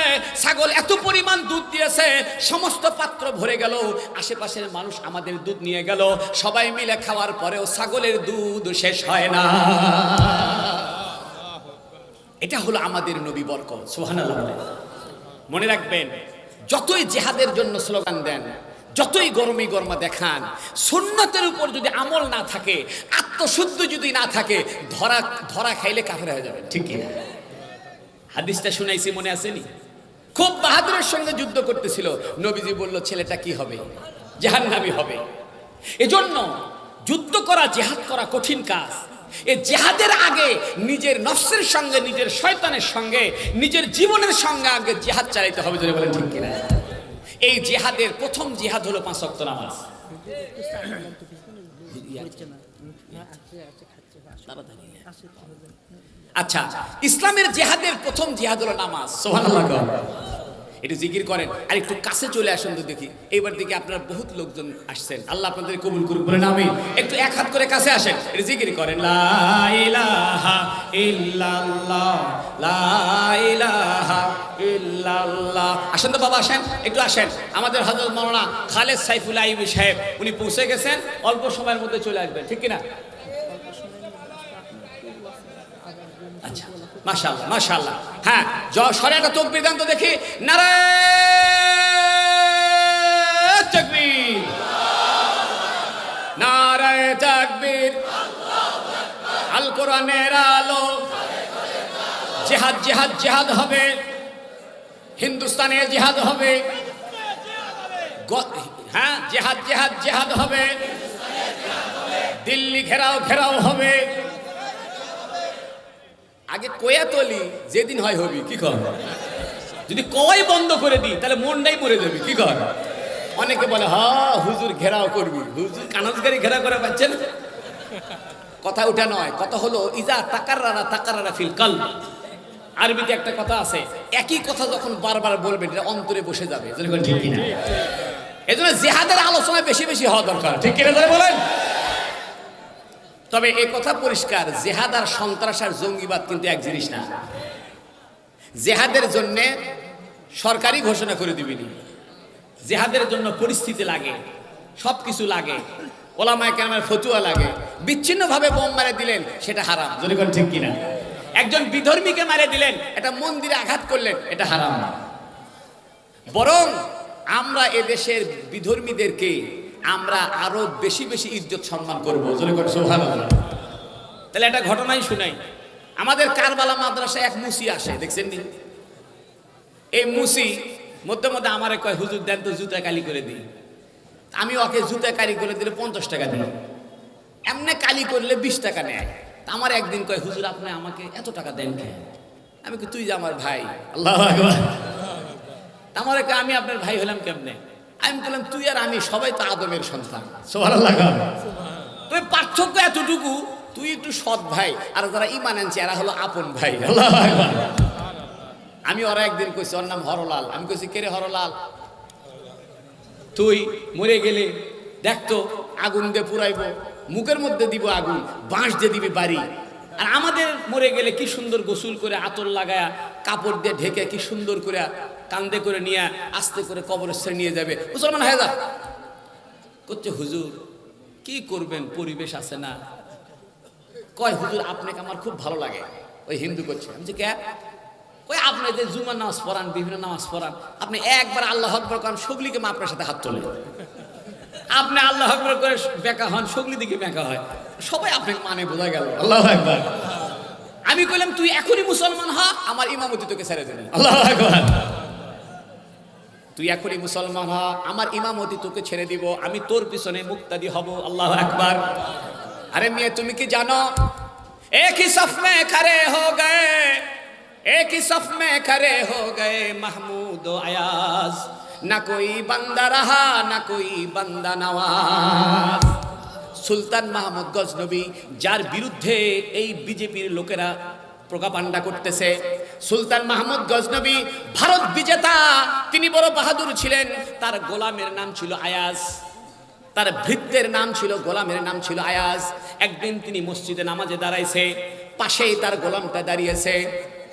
A: ছাগল এত পরিমাণ দুধ দিয়েছে, সমস্ত পাত্র ভরে গেল, আশেপাশের মানুষ আমাদের দুধ নিয়ে গেল, সবাই মিলে খাওয়ার পরেও ছাগলের দুধ শেষ হয় না। এটা হলো আমাদের নবী বরকত, সুবহানাল্লাহ। মনে রাখবেন, যতই জিহাদের জন্য স্লোগান দেন, যতই গরমে গরমা দেখান, সুন্নতের উপর যদি আমল না থাকে, আত্মশুদ্ধ যদি না থাকে, ধরা ধরা খাইলে কাফের হয়ে যাবে, ঠিক কিনা? হাদিসটা শুনাইছি, মনে আসেনি? খুব বাহাদুরের সঙ্গে যুদ্ধ করতেছিল, নবীজি বলল, ছেলেটা কি হবে? জাহান্নামী হবে। এজন্য যুদ্ধ করা, জিহাদ করা কঠিন কাজ। এই জিহাদের আগে নিজের নফসের সঙ্গে, নিজের শয়তানের সঙ্গে, নিজের জীবনের সঙ্গে আগে জিহাদ চালাইতে হবে, যদি বলেন ঠিক কিনা? এই জিহাদের প্রথম জিহাদ হলো 5 ওয়াক্ত নামাজ। আচ্ছা, ইসলামের জিহাদের প্রথম জিহাদ হলো নামাজ। সুবহানাল্লাহ। একটু জিকির করেন, আর একটু কাছে চলে আসুন তো দেখি। এইবার দিকে আপনারা বহুত লোকজন আসছেন, আল্লাহ আপনাদের কবুল করুক, বলেন আমিন। একটু এক হাত করে কাছে আসেন, একটু জিকির করেন, লা ইলাহা ইল্লাল্লাহ, লা ইলাহা ইল্লাল্লাহ। আসেন তো বাবা, আসেন, একটু আসেন। আমাদের হযরত মাওলানা খালেদ সাইফুল আইয়ুবী সাহেব, উনি পৌঁছে গেছেন, অল্প সময়ের মধ্যে চলে আসবেন, ঠিক কিনা? আচ্ছা, মাশাআল্লাহ মাশাআল্লাহ। হ্যাঁ, সরে একটা তাকবীর দেন তো দেখি। নারায়ে তাকবীর, নারায়ে তাকবীর। আল কোরআনের আলো, জিহাদ জিহাদ জিহাদ হবে, হিন্দুস্তানে জিহাদ হবে। হ্যাঁ, জিহাদ জিহাদ জিহাদ হবে, দিল্লি ঘেরাও ঘেরাও হবে। আগে কয়া তলি, যেদিন হয় হবি, কি কর? যদি কয় বন্ধ করে দিই তাহলে মনটাই মরে যাবি, কি কর? অনেকে বলে, হ্যাঁ হুজুর ঘেরাও করবি, হুজুর কানাজগারি ঘেরাও করা পাচ্ছেন। কথা ওটা নয়, কথা হলো ইজা তাকাররারা তাকাররারা ফিল কলব। আরবিতে একটা কথা আছে, একই কথা যখন বারবার বলবেন এটা অন্তরে বসে যাবে, ঠিক কিনা? এজন্য জিহাদের আলোচনা বেশি বেশি হওয়া দরকার, ঠিক কিনা বলেন? তবে এই কথা পরিষ্কার, জিহাদ আর সন্ত্রাস আর জঙ্গিবাদ কিন্তু এক জিনিস না। জিহাদের জন্য সরকারি ঘোষণা করে দিবেনি, জিহাদের জন্য পরিস্থিতি লাগে, সবকিছু লাগে, ওলামায়ে কেরামের ফতোয়া লাগে। বিচ্ছিন্নভাবে বোম মারে দিলেন, সেটা হারাম, যদি কোন ঠিক কিনা? একজন বিধর্মীকে মারে দিলেন, এটা মন্দিরে আঘাত করলেন, এটা হারাম না। বরং আমরা এদেশের বিধর্মীদেরকে আমরা আরো বেশি বেশি ইজ্জত সম্মান করবো, সুবহানাল্লাহ। তাহলে একটা ঘটনাই শুনাই। আমাদের কারবালা মাদ্রাসায় এক মুসি আসে, দেখছেন নি? এই মুসি মধ্যে মধ্যে আমারে কয়, হুজুর দেন তো জুতা কালি করে দিই। আমি ওকে জুতা কালি করে দিলে 50 টাকা দিই, এমনি কালি করলে 20 টাকা নেয়। আমার একদিন কয়, হুজুর আপনি আমাকে এত টাকা দেন কেন? আমি তুই যে আমার ভাই। আল্লাহু আকবার। আমার আমি আপনার ভাই হলাম কেমনে? আমি বললাম, তুই আর আমি সবাই তো আদমের সন্তান, সুবহানাল্লাহ। তুই পার্থক্য এতটুকু, তুই একটু সৎ ভাই, আর যারা ঈমান আনছে এরা হলো আপন ভাই। আল্লাহু আকবার। আমি ওরা একদিন কইছি, ওর নাম হরলাল। আমি কইছি, কে রে হরলাল, তুই মরে গেলে দেখতো আগুন দিয়ে পুরাইবো, মুখের মধ্যে দিব আগুন, বাঁশ দিয়ে দিবি বাড়ি। আর আমাদের মরে গেলে কি সুন্দর গোসল করে আতর লাগায়া কাপড় দিয়ে ঢেকে কি সুন্দর করে কান্দে করে নিয়ে আস্তে করে কবরস্থানে নিয়ে যাবে, মুসলমান হয়ে যা করছে। হুজুর কি করবেন, পরিবেশ আছে না। কয় হুজুর আপনাকে আমার খুব ভালো লাগে। ওই হিন্দু করছে, আমি কে কই আপনি যে জুমার নামাজ পড়ান, বিভিন্ন নামাজ পড়ান, আপনি একবার আল্লাহ আকবার করেন, সগলিকে মা আপনার সাথে হাত তোলে। আপনি আল্লাহ আকবার করে বেকা হন, সগলি দিকে বেকা হয়, সবাই আপনাকে মানে বোঝা গেল। আল্লাহ আকবার। আমি কইলাম তুই এখনই মুসলমান হ, আমার ইমামতি তোকে ছেড়ে দেব। আল্লাহ আকবার। তুই এখনই মুসলমান হ, আমার ইমামতি তোকে ছেড়ে দিব, আমি তোর পিছনে মুক্তাদি হব। আল্লাহ আকবার। अरे मियाँ तुम की जानो, एक ही सफ में खड़े हो गए, एक ही सफ में खड़े हो गए महमूद और अयाज, ना कोई बंदा रहा ना कोई बंदा नवाज। সুলতান মাহমুদ গজনবী, যার বিরুদ্ধে এই বিজেপির লোকেরা প্রোপাগান্ডা করতেছে, সুলতান মাহমুদ গজনবী ভারত বিজেতা, তিনি বড় বাহাদুর ছিলেন। তার গোলামের নাম ছিল আয়াজ, তার ভৃত্যের নাম ছিল, গোলামের নাম ছিল আয়াজ। একদিন তিনি মসজিদে নামাজে দাঁড়াইছে, পাশেই তার গোলামটা দাঁড়িয়েছে।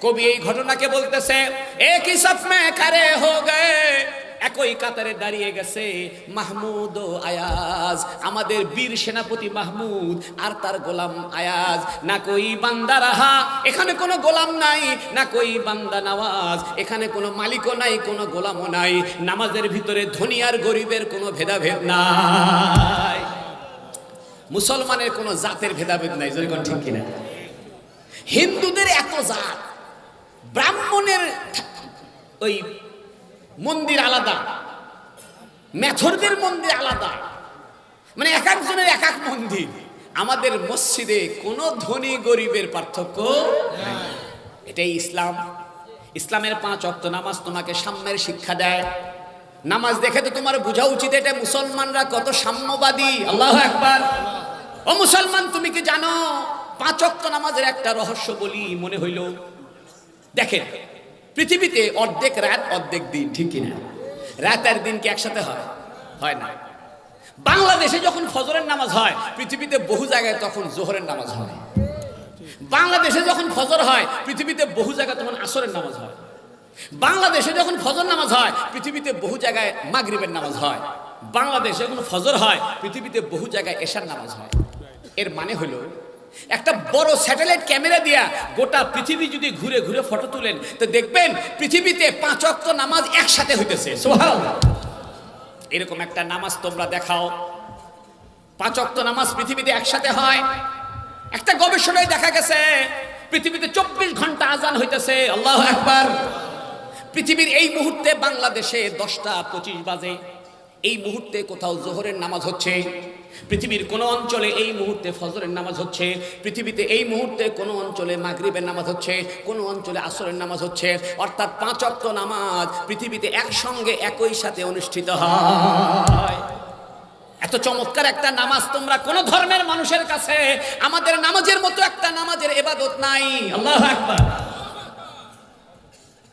A: কবি এই ঘটনাকে বলতেছে, একই সাফ মে খড়ে হো গয়ে, একই কাতারে দাঁড়িয়ে গেছে মাহমুদ ও আয়াজ, আমাদের বীর সেনাপতি মাহমুদ আর তার গোলাম আয়াজ। না কই বান্দা রাহা, এখানে কোনো গোলাম নাই, না কই বান্দা নওয়াজ, এখানে কোনো মালিকও নাই, কোনো গোলামও নাই। নামাজের ভিতরে ধনী আর গরিবের কোনো ভেদাভেদ নাই, মুসলমানের কোনো জাতের ভেদাভেদ নাই। যেরকম ঠিক কিনা? হিন্দুদের এত জাত, ব্রাহ্মণের ওই মন্দির আলাদা, মেথরদের মন্দির আলাদা, মানে এক একজনের এক এক মন্দির। আমাদের মসজিদে কোনো ধনী গরিবের পার্থক্য নাই। এটাই ইসলাম। ইসলামের 5 ওয়াক্ত নামাজ তোমাকে সাম্যের শিক্ষা দেয়। নামাজ দেখে তো তোমার বোঝা উচিত এটা মুসলমানরা কত সাম্যবাদী। আল্লাহু আকবার। ও মুসলমান, তুমি কি জানো 5 ওয়াক্ত নামাজের একটা রহস্য বলি, মনে হইল। দেখেন, পৃথিবীতে অর্ধেক রাত অর্ধেক দিন, ঠিক কিনা? রাত আর দিন কি একসাথে হয়? হয় না। বাংলাদেশে যখন ফজরের নামাজ হয়, পৃথিবীতে বহু জায়গায় তখন জোহরের নামাজ হয়। বাংলাদেশে যখন ফজর হয়, পৃথিবীতে বহু জায়গায় তখন আসরের নামাজ হয়। বাংলাদেশে যখন ফজর নামাজ হয়, পৃথিবীতে বহু জায়গায় মাগরিবের নামাজ হয়। বাংলাদেশে যখন ফজর হয়, পৃথিবীতে বহু জায়গায় এশার নামাজ হয়। এর মানে হলো, একটা বড় স্যাটেলাইট ক্যামেরা দিয়া গোটা পৃথিবী যদি ঘুরে ঘুরে ফটো তুলেন, তো দেখবেন পৃথিবীতে 5 ওয়াক্ত নামাজ একসাথে হইতেছে। সুবহানাল্লাহ। এরকম একটা নামাজ তোমরা দেখাও, 5 ওয়াক্ত নামাজ পৃথিবীতে একসাথে হয়। একটা গবেষণায় দেখা গেছে পৃথিবীতে 24 ঘন্টা আজান হইতেছে। আল্লাহু আকবার। পৃথিবীর এই মুহূর্তে বাংলাদেশে 10:25 বাজে, এই মুহূর্তে কোথাও জোহরের নামাজ হচ্ছে। পৃথিবীর কোন অঞ্চলে এই মুহূর্তে ফজরের নামাজ হচ্ছে। পৃথিবীতে এই মুহূর্তে কোন অঞ্চলে মাগরিবের নামাজ হচ্ছে, কোন অঞ্চলে আসরের নামাজ হচ্ছে। অর্থাৎ 5 ওয়াক্ত নামাজ পৃথিবীতে একসঙ্গে একই সাথে অনুষ্ঠিত হয়। এত চমৎকার একটা নামাজ তোমরা কোন ধর্মের মানুষের কাছে আমাদের নামাজের মতো একটা নামাজের ইবাদত নাই। আল্লাহু আকবার।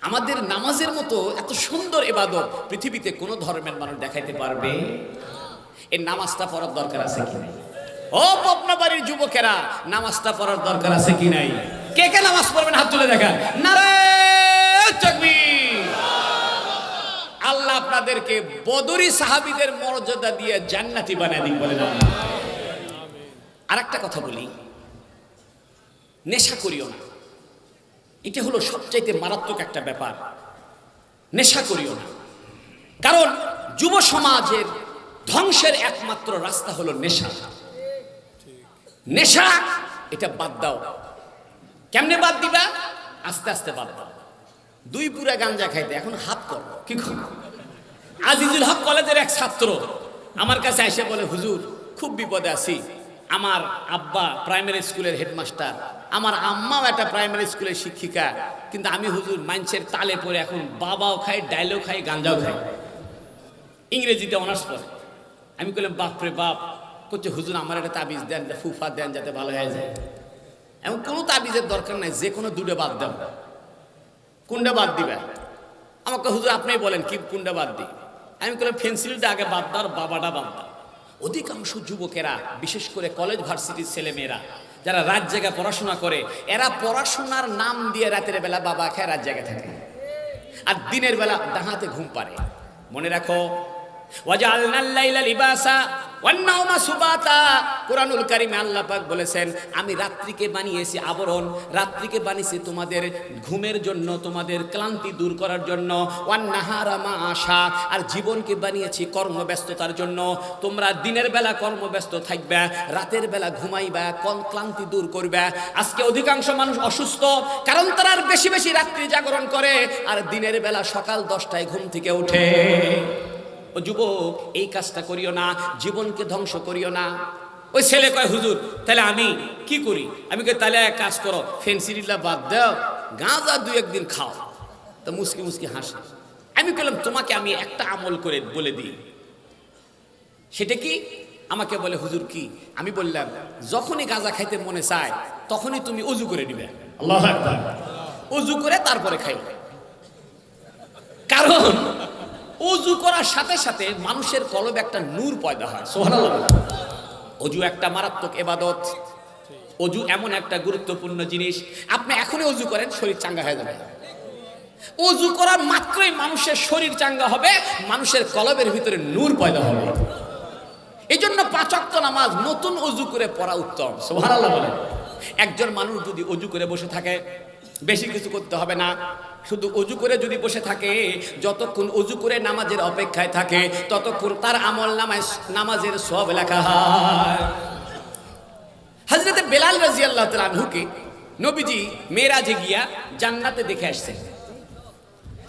A: আমাদের নামাজের মতো এত সুন্দর ইবাদত পৃথিবীতে কোন ধর্মের মানুষ দেখাইতে পারবে? এই নামাজটা পড়ার দরকার আছে কি নাই? ও পাবনাবাড়ির যুবকেরা, নামাজটা পড়ার দরকার আছে কি নাই? কে কে নামাজ পড়বেন হাত তুলে দেখান। নারে তাকবীর। আল্লাহ আপনাদেরকে বদরি সাহাবীদের মর্যাদা দিয়ে জান্নাতি বানিয়ে দিন, বলেন আমিন। আরেকটা কথা বলি, নেশা করিও না। এটা হলো সবচাইতে মারাত্মক একটা ব্যাপার। নেশা করিও না, কারণ যুব সমাজের ধ্বংসের একমাত্র রাস্তা হলো নেশা। নেশা এটা বাদ দাও। কেমনে বাদ দিবা? আস্তে আস্তে বাদ দাও। 2 পুরা গাঞ্জা খাইতে এখন হাত কর কি করো? আজিজুল হক কলেজের এক ছাত্র আমার কাছে এসে বলে, হুজুর খুব বিপদে আছি। আমার আব্বা প্রাইমারি স্কুলের হেডমাস্টার, আমার আম্মাও একটা প্রাইমারি স্কুলের শিক্ষিকা, কিন্তু আমি হুজুর মানুষের তালে পড়ে এখন বাবাও খাই, ডাইলও খাই, গাঞ্জাও খাই। ইংরেজিতে অনার্স পড়ে। আমি বললাম বাপরে বাপ। করছে হুজুর আমার একটা তাবিজ দেন, ফুফা দেন, যাতে ভালো হয়ে যায়। এমন কোনো তাবিজের দরকার নাই, যে কোনো 2টা বাদ দেন। কোনটা বাদ দিবে? আমাকে হুজুর আপনি বলেন কি কোনটা বাদ দিই? আমি বললাম পেন্সিলটা আগে বাদ দাও, বাবাটা বাদ দাও। অধিকাংশ যুবকেরা, বিশেষ করে কলেজ ভার্সিটির ছেলেমেয়েরা যারা রাত জেগে পড়াশোনা করে, এরা পড়াশোনার নাম দিয়ে রাতের বেলা বাবা খায় রাত জেগে থাকে, আর দিনের বেলা ডাহাতে ঘুম পারে। মনে রাখো, ওয়াজআলনাল লাইলা লিবাসা ওয়ান নাওমা সুবাতা। কুরআনুল কারীমে আল্লাহ পাক বলেছেন, আমি রাত্রিকে বানিয়েছি আবরণ, রাত্রিকে বানিয়েছি তোমাদের ঘুমের জন্য, তোমাদের ক্লান্তি দূর করার জন্য। ওয়ান নাহারা মাআশা, আর জীবনকে বানিয়েছি কর্মব্যস্ততার জন্য। তোমরা দিনের বেলা কর্মব্যস্ত থাকবে, রাতের বেলা ঘুমাইবা, ক্লান্তি দূর করবে। আজকে অধিকাংশ মানুষ অসুস্থ, কারণ তারা আর বেশি বেশি রাত্রি জাগরণ করে, আর দিনের বেলা সকাল 10টায় ঘুম থেকে উঠে। ও যুবক, এই কাজটা করিও না, জীবনকে ধ্বংস করিও না। ওই ছেলে কয়, হুজুর তাহলে আমি কি করি? আমি কই, তাহলে এক কাজ করো, ফেন্সিডিলা বাদ দাও, গাঁজা 2-1 দিন খাও। তো মুসকি মুসকি হাসে। আমি বললাম, তোমাকে আমি একটা আমল করে বলে দিই। সেটা কি? আমাকে বলে, হুজুর কি? আমি বললাম, যখনই গাঁজা খাইতে মনে চায় তখনই তুমি অজু করে নিবে। আল্লাহু আকবার। অজু করে তারপরে খাইবে। কারণ অজু করার সাথে সাথে মানুষের কলবে একটা নূর পয়দা হয়। সুবহানাল্লাহ। অজু একটা মারাত্মক ইবাদত। অজু এমন একটা গুরুত্বপূর্ণ জিনিস, আপনি এখনই অজু করেন, শরীর চাঙ্গা হয়ে যাবে। অজু করার মাত্রই মানুষের শরীর চাঙ্গা হবে, মানুষের কলবের ভিতরে নূর পয়দা হবে। এই জন্য 5 ওয়াক্ত নামাজ নতুন অজু করে পড়া উত্তম। সুবহানাল্লাহ বলেন। একজন মানুষ যদি অজু করে বসে থাকে, বেশি কিছু করতে হবে না, শুধু অজু করে যদি বসে থাকে, যতক্ষণ অজু করে নামাজের অপেক্ষায় থাকে ততক্ষণ তার আমল নামায় নামাজের সওয়াব লেখা হয়। হযরত বেলাল রাদিয়াল্লাহু তাআলা আনহুকে নবীজি মেরাজে গিয়া জান্নাতে দেখে আসছেন।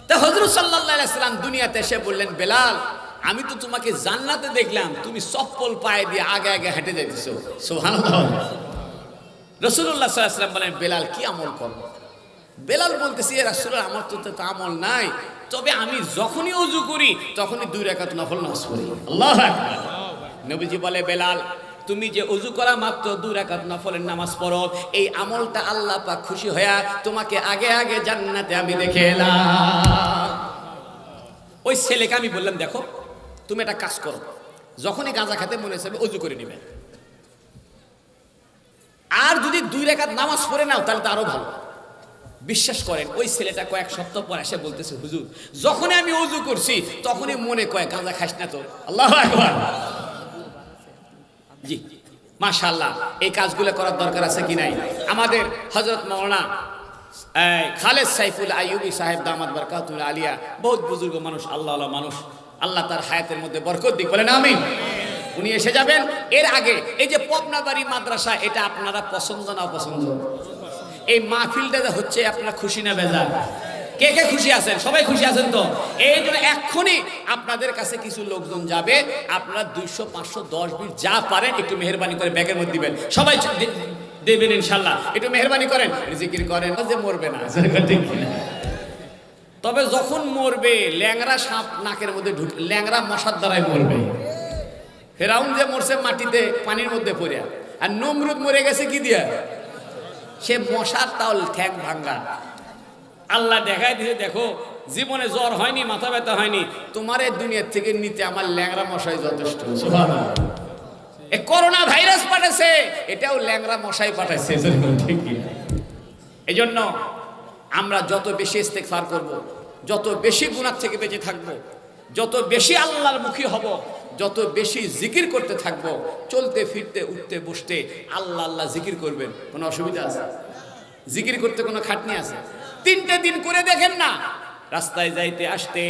A: তা হযরত সাল্লাল্লাহু আলাইহি সাল্লাম দুনিয়াতে এসে বললেন, বেলাল আমি তো তোমাকে জান্নাতে দেখলাম, তুমি চপ্পল পায়ে দিয়ে আগে আগে হেঁটে যাইতেছো। সুবহানাল্লাহ। রাসূলুল্লাহ সাল্লাল্লাহু আলাইহি সাল্লাম বলেন, বেলাল কি আমল করো? বেলাল বলতেছি, এ রাসূলুল্লাহ আমার তো আমল নাই, তবে আমি যখনই ওযু করি তখনই 2 রাকাত নফল নামাজ পড়ি। আল্লাহু আকবার। নবীজি বলে, বেলাল তুমি যে ওযু করা মাত্র 2 রাকাত নফলের নামাজ পড়ো, এই আমলটা আল্লাহ পাক খুশি হয়া তোমাকে আগে আগে জান্নাতে আমি দেখে এলাম। ওই ছেলেকে আমি বললাম, দেখো তুমি একটা কাজ করো, যখনই গাঁজা খেতে মনে চাইবে ওযু করে নিবে, আর যদি 2 রাকাত নামাজ পড়ে নাও তাহলে তো আরো ভালো। বিশ্বাস করেন, ওই ছেলেটা কয়েক সপ্তাহ পর এসে বলতেছে, হুজুর যখনই আমি ওযু করছি তখনই মনে কয় গাঁজা খাস না তো। আল্লাহু আকবার। জি মাশাআল্লাহ, এই কাজগুলো করার দরকার আছে কি নাই? আমাদের হযরত মাওলানা খালেদ সাইফুল আইয়ুবী সাহেব দামাত বরকাতুল আলিয়া, বহুত বুজুর্গ মানুষ, আল্লাহওয়ালা মানুষ, আল্লাহ তার হায়াতের মধ্যে বরকত দিক, বলেন আমিন। উনি এসে যাবেন। এর আগে এই যে পবনাবাড়ি মাদ্রাসা, এটা আপনারা পছন্দ না অপছন্দ? এই মাহফিলটা হচ্ছে আপনারা খুশি না বেজার? কে কে খুশি আছেন? সবাই খুশি আছেন তো? এই জন্য এক্ষুনি আপনাদের কাছে কিছু লোকজন যাবে, আপনারা 200, 500, 10, 20 যা পারেন একটু মেহেরবানি করে ব্যাগের মধ্যে দিবেন, সবাই দেবেন ইনশাল্লাহ। একটু মেহেরবানি করেন, জিকির করেন, যে মরবে না। তবে যখন মরবে, ল্যাংরা সাপ নাকের মধ্যে ঢুকে, ল্যাংরা মশার দ্বারাই মরবে। ফেরাউন যে মরছে মাটিতে পানির মধ্যে পড়ে, আর নমরুদ মরে গেছে কি দিয়া? সে মশার তাল ঠ্যাং ভাঙ্গা। আল্লাহ দেখাই দিয়েছে, দেখো জীবনে জ্বর হয়নি, মাথা ব্যথা হয়নি, তোমার এই দুনিয়ার থেকে নিতে আমার ল্যাংরা মশাই যথেষ্ট। সুবহানাল্লাহ। এই করোনা ভাইরাস পাঠাইছে, এটাও ল্যাংরা মশাই পাঠাইছে। এই জন্য আমরা যত বেশি ইস্তেগফার করব, যত বেশি গুনাহ থেকে বেঁচে থাকব, যত বেশি আল্লাহর মুখী হব, যত বেশি জিকির করতে থাকব, চলতে ফিরতে উঠতে বসতে আল্লাহ আল্লাহ জিকির করবেন, কোনো অসুবিধা আছে? জিকির করতে কোনো খাটনি আছে? 3টে দিন করে দেখেন না, রাস্তায় যাইতে আসতে,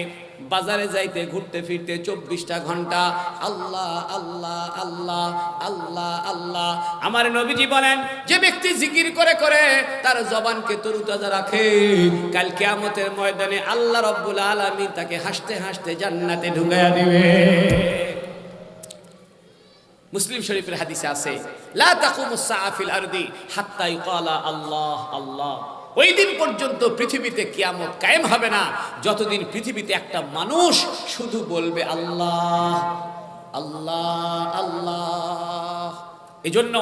A: বাজারে যাইতে, ঘুরতে ফিরতে 24টা ঘন্টা আল্লাহ আল্লাহ আল্লাহ আল্লাহ আল্লাহ। আমার নবীজি বলেন, যে ব্যক্তি জিকির করে করে তার জবানকে তরুতাজা রাখে, কাল কিয়ামতের ময়দানে আল্লাহ রাব্বুল আলামিন তাকে হাসতে হাসতে জান্নাতে ঢুকাইয়া দিবে। মুসলিম শরীফের হাদিসে আছে, লা তাকুমুস সাআ ফিল আরদি হাত্তা ইউকালা আল্লাহ আল্লাহ। ওই দিন পর্যন্ত পৃথিবীতে কিয়ামত কায়েম হবে না যতদিন পৃথিবীতে একটা মানুষ শুধু বলবে আল্লাহ আল্লাহ আল্লাহ। এজন্য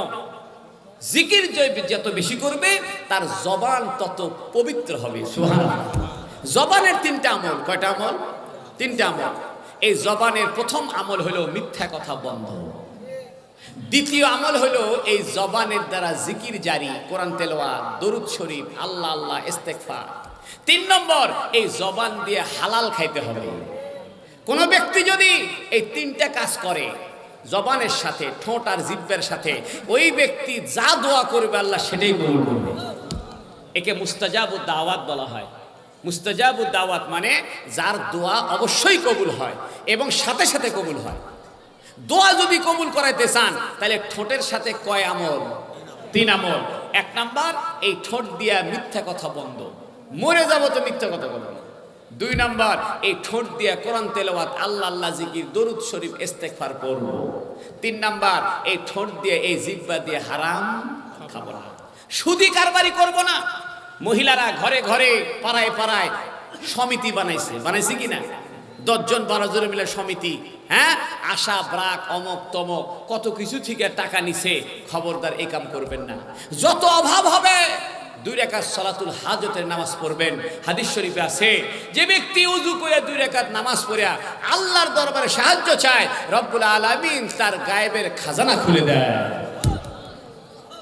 A: জিকির যত বেশি করবে তার জবান তত পবিত্র হবে। সুবহানাল্লাহ। জবানের 3টা আমল। কয়টা আমল? 3টা আমল। এই জবানের প্রথম আমল হলো মিথ্যা কথা বন্ধ। দ্বিতীয় আমল হলো এই জবানের দ্বারা জিকির জারি, কোরআন তেলাওয়াত, দরুদ শরীফ, আল্লাহ আল্লাহ, ইস্তেগফার। 3 নম্বর, এই জবান দিয়ে হালাল খাইতে হবে। কোন ব্যক্তি যদি এই 3টা কাজ করে জবানের সাথে, ঠোঁট আর জিহ্বার সাথে, ওই ব্যক্তি যা দোয়া করবে আল্লাহ সেটাই কবুল করবে। একে মুস্তাজাবুদ দাওয়াত বলা হয়। মুস্তাজাবুদ দাওয়াত মানে যার দোয়া অবশ্যই কবুল হয় এবং সাথে সাথে কবুল হয়। দোয়া যদি কবুল করাইতে চান তাহলে ঠোঁটের সাথে কয় আমল? 3 আমল। 1 নাম্বার, এই ঠোঁট দিয়া মিথ্যা কথা বন্ধ, মরে যাব তো মিথ্যা কথা বলবো না। 2 নাম্বার, এই ঠোঁট দিয়া কোরআন তেলাওয়াত, আল্লাহ আল্লাহ জিকির, দরুদ শরীফ, ইস্তেগফার করব। 3 নাম্বার, এই ঠোঁট দিয়ে, এই জিহ্বা দিয়ে হারাম খাবো না, সুদি কারবারি করব না। মহিলারা ঘরে ঘরে, পাড়ায় পাড়ায় সমিতি বানাইছে কিনা? 10 জন 12 জন মিলে সমিতি, হ্যাঁ, আশা ব্রাক অমক তমক কত কিছু থেকে টাকা নিছে। খবরদার এই কাম করবেন না। যত অভাব হবে 2 রাকাত সালাতুল হাজতের নামাজ পড়বেন। হাদিস শরীফে আছে, যে ব্যক্তি ওযু করে 2 রাকাত নামাজ পড়িয়া আল্লাহর দরবারে সাহায্য চায়, রব্বুল আলামিন তার গায়েবের খাজানা খুলে দেয়।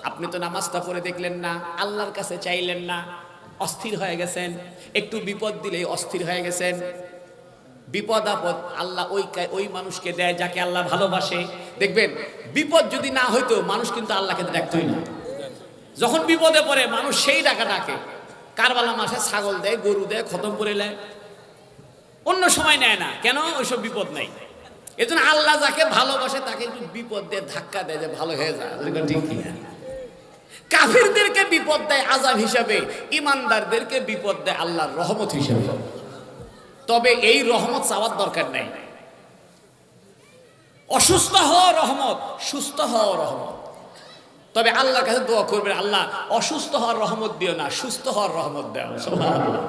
A: আপনি তো নামাজটা পড়ে দেখলেন না, আল্লাহর কাছে চাইলেন না, অস্থির হয়ে গেছেন। একটু বিপদ দিলেই অস্থির হয়ে গেছেন। বিপদ আপদ আল্লাহ ওই মানুষকে দেয় যাকে আল্লাহ ভালোবাসে। দেখবেন বিপদ যদি না হইতো মানুষ কিন্তু আল্লাহকে ডাকতই না। যখন বিপদে পড়ে মানুষ সেই ডাকে। কারবালা মাসে ছাগল দেয়, গরু দেয়, খতম করে নেয়, অন্য সময় নেয় না। কেন? ওইসব বিপদ নাই। এজন্য আল্লাহ যাকে ভালোবাসে তাকে একটু বিপদ দিয়ে ধাক্কা দেয় যে ভালো হয়ে যায়। ঠিক কিনা? কাফিরদেরকে বিপদ দেয় আযাব হিসাবে, ইমানদারদেরকে বিপদ দেয় আল্লাহর রহমত হিসাবে। তবে এই রহমত চাওয়ার দরকার নাই। অসুস্থ হওয়া রহমত, সুস্থ হওয়া রহমত। তবে আল্লাহর কাছে দোয়া করবেন, আল্লাহ অসুস্থ হওয়ার রহমত দিও না, সুস্থ হওয়ার রহমত দাও। সুবহানাল্লাহ।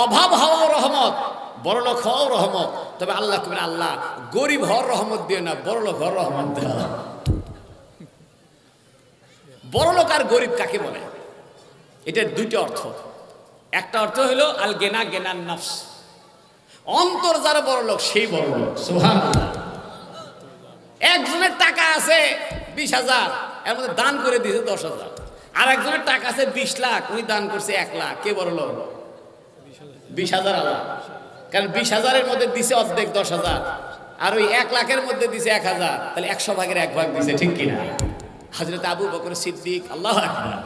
A: অভাব হওয়াও রহমত, বড়লোক হওয়াও রহমত। তবে আল্লাহ করবেন, আল্লাহ গরিব হওয়ার রহমত দিও না, বড়লোক হওয়ার রহমত দাও। বড়লোক আর গরিব কাকে বলে? এটার 2টা অর্থ। একটা অর্থ হলো আল গেনা গেনান নফস, অন্তর যারা বড়লোক সেই বড়লোক। সুবহানাল্লাহ। একজনের টাকা আছে 20,000, এর মধ্যে দান করে দিয়েছে 10,000। আর একজনের টাকা আছে 20 লাখ, উনি দান করছে 1 লাখ। কে বড়লোক? 20,000 আল্লাহ। কারণ 20,000-এর মধ্যে দিছে অর্ধেক 10,000, আর ওই 1 লাখের মধ্যে দিছে 1,000, তাহলে 100 ভাগের 1 ভাগ দিছে। ঠিক কিনা? হযরত আবু বকর সিদ্দিক, আল্লাহু আকবার,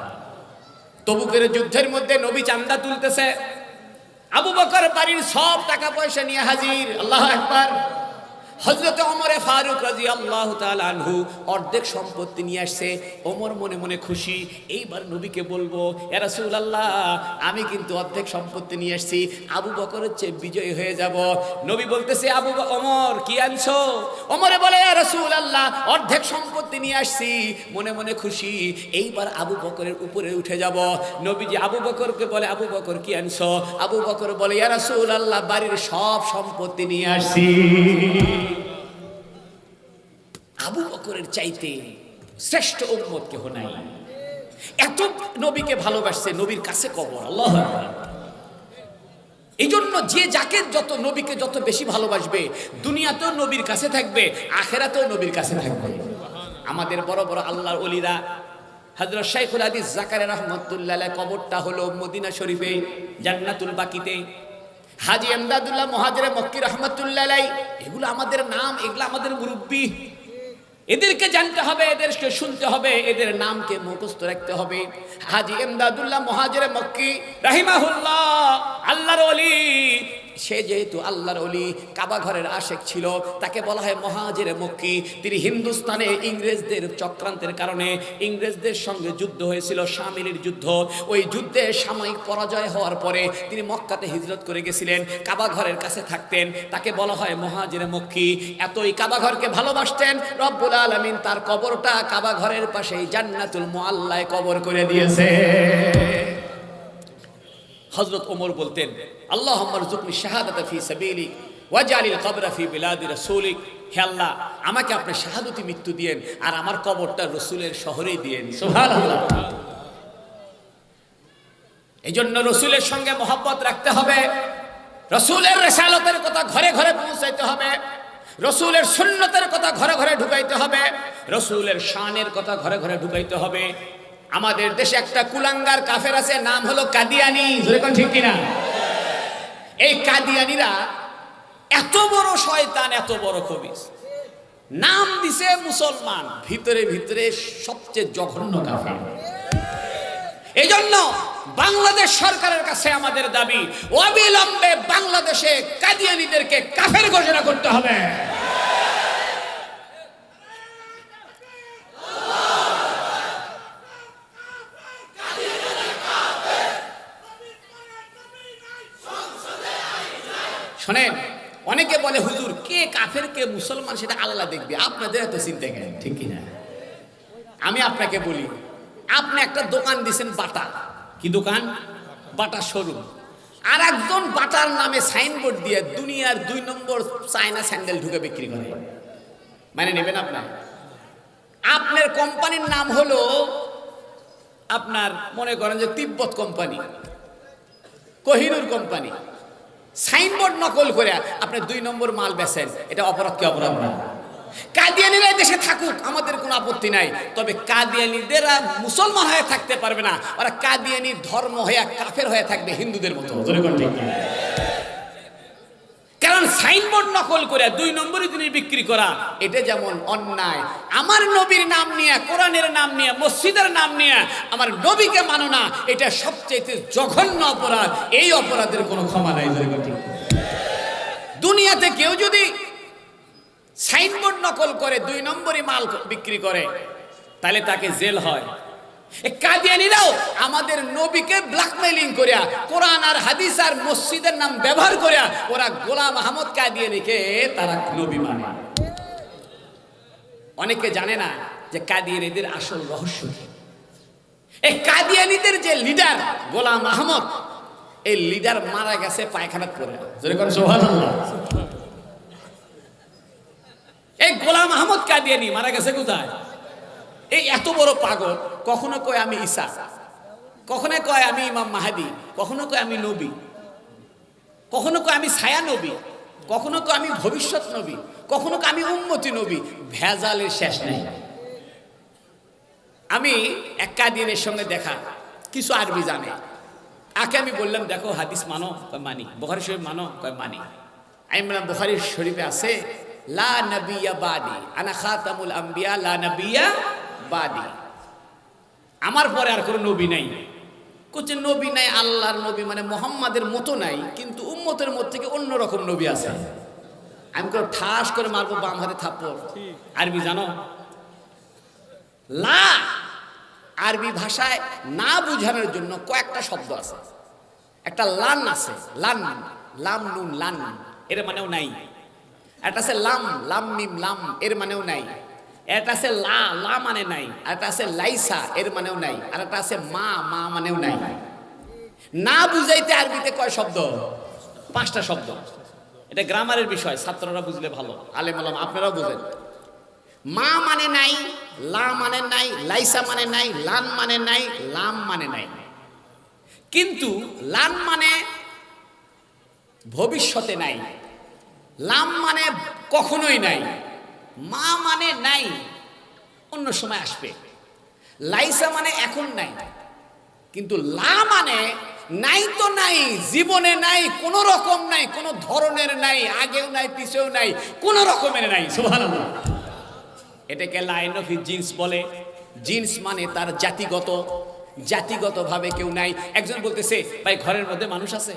A: তবুকের যুদ্ধের মধ্যে নবী চান্দা তুলতেছে, আবু বকর বাড়ির সব টাকা পয়সা নিয়ে হাজির। আল্লাহু আকবার। হযরত ওমর ফারুক রাদিয়াল্লাহু তাআলা আনহু অর্ধেক সম্পত্তি নিয়ে আসছে। ওমর মনে মনে খুশি, এইবার নবীকে বলবো, ইয়া রাসূলুল্লাহ আমি কিন্তু অর্ধেক সম্পত্তি নিয়ে আসছি, আবু বকরের চেয়ে বিজয়ী হয়ে যাব। নবী বলতেছে, ওমর কি আনছো? ওমরে বলে, ইয়া রাসূলুল্লাহ অর্ধেক সম্পত্তি নিয়ে আসছি, মনে মনে খুশি, এইবার আবু বকরের উপরে উঠে যাব। নবীজি আবু বকরকে বলে, আবু বকর কি আনছো? আবু বকর বলে, ইয়া রাসূলুল্লাহ বাড়ির সব সম্পত্তি নিয়ে আসছি। আবু বকরের চাইতে শ্রেষ্ঠ উম্মত কেউ নাই। এত নবীকে ভালোবাসছে, নবীর কাছে কবর। আল্লাহু আকবার। এই জন্য যে যাকে যত নবীকে যত বেশি ভালোবাসবে, দুনিয়াতেও নবীর কাছে থাকবে, আখিরাতেও নবীর কাছে থাকবে। আমাদের বড় বড় আল্লাহর ওলিরা, হযরত শাইখুল হাদিস জাকারিয়া রাহমাতুল্লাহ আলাইহি কবরটা হলো মদিনা শরীফে জান্নাতুল বাকিতে। হাজী এমদাদুল্লাহ মুহাজিরে মক্কি রাহমাতুল্লাহ আলাইহি, এগুলো আমাদের নাম, এগুলো আমাদের মুরব্বি। এদেরকে জানতে হবে, এদেরকে শুনতে হবে, এদের নামকে মুখস্থ রাখতে হবে। হাজী এমদাদুল্লাহ মুহাজিরে মক্কি রাহিমাহুল্লাহ, আল্লাহর ওলি। সে যেহেতু আল্লাহর ওলি, কাবা ঘরের আশেক ছিল, তাকে বলা হয় মুহাজিরে মক্কি। তিনি হিন্দুস্তানে ইংরেজদের চক্রান্তের কারণে ইংরেজদের সঙ্গে যুদ্ধ হয়েছিল, শামিলির যুদ্ধ। ওই যুদ্ধে সাময়িক পরাজয় হওয়ার পরে তিনি মক্কাতে হিজরত করে গেছিলেন, কাবা ঘরের কাছে থাকতেন, তাকে বলা হয় মুহাজিরে মক্কি। এতই কাবা ঘরকে ভালোবাসতেন, রব্বুল আলামিন তার কবরটা কাবা ঘরের পাশেই জান্নাতুল মুআল্লায় কবর করে দিয়েছে। হযরত ওমর বলতেন, আল্লাহুম্মা রযুকনি শাহাদাতা ফি সাবিলিক ওয়াজআলিল কবরা ফি বিলাদি রাসূলিক। হে আল্লাহ, আমাকে আপনি শাহাদতি মৃত্যু দিয়েন আর আমার কবরটা রাসূলের শহরেই দিয়েন। সুবহানাল্লাহ। এইজন্য রাসূলের সঙ্গে মহব্বত রাখতে হবে, রাসূলের রিসালাতের কথা ঘরে ঘরে পৌঁছাইতে হবে। রসুলের সুন্নতের কথা ঘরে ঘরে ঢুকাইতে হবে, রসুলের শানের কথা ঘরে ঘরে ঢুকাইতে হবে। আমাদের দেশে একটা কুলাঙ্গার কাফের আছে, নাম হলো কাদিয়ানি। জোরে কোন ঠিক কিনা? এই কাদিয়ানিরা এত বড় শয়তান, এত বড় খবিস, নাম দিছে মুসলমান, ভিতরে ভিতরে সবচেয়ে জঘন্য কাফের। এই জন্য বাংলাদেশ সরকারের কাছে আমাদের দাবি, অবিলম্বে বাংলাদেশে কাদিয়ানীদেরকে কাফের ঘোষণা করতে হবে। শোনেন, অনেকে বলে হুজুর কে কাফের কে মুসলমান সেটা আল্লাহ দেখবে, আপনাদের এত চিন্তা কেন? ঠিক কিনা? আমি আপনাকে বলি, আপনি একটা দোকান দিয়েছেন বাটা, কি দোকান? বাটা শোরুম। আর একজন বাটার নামে সাইনবোর্ড দিয়ে দুনিয়ার 2 নম্বর চায়না স্যান্ডেল ঢুকে বিক্রি করে, মানে নেবেন আপনার? আপনার কোম্পানির নাম হলো আপনার মনে করেন যে তিব্বত কোম্পানি, কোহিনুর কোম্পানি, সাইনবোর্ড নকল করে আপনি 2 নম্বর মাল বেচেন, এটা অপরাধ কি অপরাধ না? কাদিয়ানীরা দেশে থাকুক, আমাদের কোনো আপত্তি নাই, তবে কাদিয়ানীদেরা মুসলমান হয়ে থাকতে পারবে না, ওরা কাদিয়ানি ধর্ম হয়ে কাফের হয়ে থাকবে হিন্দুদের মতো। কারণ সাইনবোর্ড নকল করে 2 নম্বরের জিনিস বিক্রি করা, এটা যেমন অন্যায়। আমার নবীর নাম নিয়ে, কোরআনের নাম নিয়ে, মসজিদের নাম নিয়ে আমার নবীকে মানো না, এটা সবচেয়ে জঘন্য অপরাধ। এই অপরাধের কোনো ক্ষমা নাই। দুনিয়াতে কেউ যদি সাইনবোর্ড নকল করে 2 নম্বরই মাল বিক্রি করে, তাহলে তাকে জেল হয়। কাদিয়ানীরাও আমাদের নবীকে ব্ল্যাকমেইলিং করিয়া, কোরআন আর হাদিস আর মসজিদের নাম ব্যবহার করিয়া ওরা গোলাম আহমদ কাদিয়ানীকে তারা নবী মানে। অনেকে জানে না যে কাদিয়ানীদের আসল রহস্য কি। এই কাদিয়ানীদের যে লিডার গোলাম আহমদ, এই লিডার মারা গেছে পায়খানা করে। সুবহানাল্লাহ। এই গোলাম আহমদ কাদিয়ানী মারা গেছে কোথায়? এই এত বড় পাগল, কখনো কয় আমি ঈসা, কখনো কয় আমি ইমাম মাহাদি, কখনো কয় আমি নবী, কখনো কয় আমি ছায়া নবী, কখনো কয় আমি ভবিষ্যৎ নবী, কখনো কয় আমি উম্মতি নবী। ভেজালের শেষ নেই। আমি এক কাদিয়ানীর সঙ্গে দেখা, কিছু আরবি জানে। আগে আমি বললাম দেখো হাদিস মানো? কয় মানি। বুখারী শরীফ মানো? কয় মানি। আমি বললাম বুখারী শরীফে আছে লা নবিয়্যা বাদি, আনা খাতামুল আম্বিয়া লা নবিয়্যা বাদি, আমার পরে আর কোনো নবী নাই। কোচে নবী নাই, আল্লাহর নবী মানে মুহাম্মাদের মতো নাই, কিন্তু উম্মতের মধ্যে থেকে অন্যরকম নবী আছে। আমি কোনো ঠাস করে মারবো বাম হাতে থাপ্পড়। আরবি জানো? লা আরবি ভাষায় না বুঝানোর জন্য কয়েকটা শব্দ আছে। একটা লান আছে, লান, লাম নুন লান, এর মানেও নাই। এটা আছে লাম, লাম মিম লাম, এর মানেও নাই। এটা আছে লা, লা মানে নাই। আর এটা আছে লাইসা, এর মানেও নাই। আর এটা আছে মা, মা মানেও নাই। না বুঝাইতে আরবিতে কয় শব্দ? 5টা শব্দ। এটা গ্রামারের বিষয়, ছাত্ররা বুঝলে ভালো, আলেম ওলামা আপনারাও বুঝেন। মা মানে নাই, লা মানে নাই, লাইসা মানে নাই, লান মানে নাই, লাম মানে নাই। কিন্তু লান মানে ভবিষ্যতে নাই, লাম মানে কখনোই নাই, মা মানে নাই, অন্য সময় আসবে। লাইসা মানে এখন নাই, কিন্তু লা মানে নাই তো নাই, জীবনে নাই, কোন রকম নাই, কোন ধরনের নাই, আগেও নাই, পিছেও নাই, কোন রকমের নাই। সুবহানাল্লাহ। এটাকে লাইন অফ জিন্স বলে। জিন্স মানে তার জাতিগত, জাতিগতভাবে কেউ নাই। একজন বলতেছে ভাই ঘরের মধ্যে মানুষ আছে,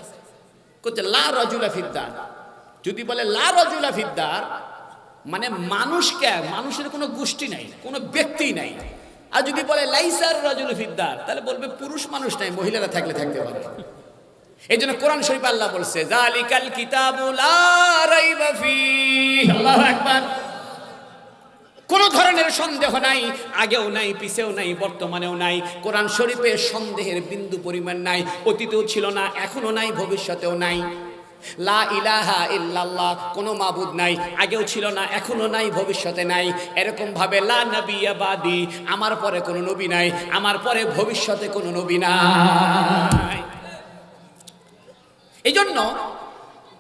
A: কোথায়? লা রাজুলা ফিদ্দার। যদি বলে লা রাজুলা ফিদ্দার মানে মানুষকে, মানুষের কোনো গোষ্ঠী নাই, কোনো ব্যক্তি নাই। আর যদি বলে লাইসার রাজুল ফিদ্দার, তাহলে বলবে পুরুষ মানুষ নাই, মহিলারা থাকলে থাকতে পারে। এই জন্য কোরআন শরীফে আল্লাহ বলছে যালিকাল কিতাবু লা রাইবা ফীহি। আল্লাহু আকবার। কোন ধরনের সন্দেহ নাই, আগেও নাই, পিছেও নাই, বর্তমানেও নাই। কোরআন শরীফে সন্দেহের বিন্দু পরিমাণ নাই। অতীতেও ছিল না, এখনো নাই, ভবিষ্যতেও নাই। লা ইলাহা ইল্লাল্লাহ, কোনো মাবুদ নাই, আগেও ছিল না, এখনো নাই, ভবিষ্যতে নাই। এরকম ভাবে লা নবিয়্যা বাদি, আমার পরে কোনো নবী নাই, আমার পরে ভবিষ্যতে কোনো নবী নাই। এই জন্য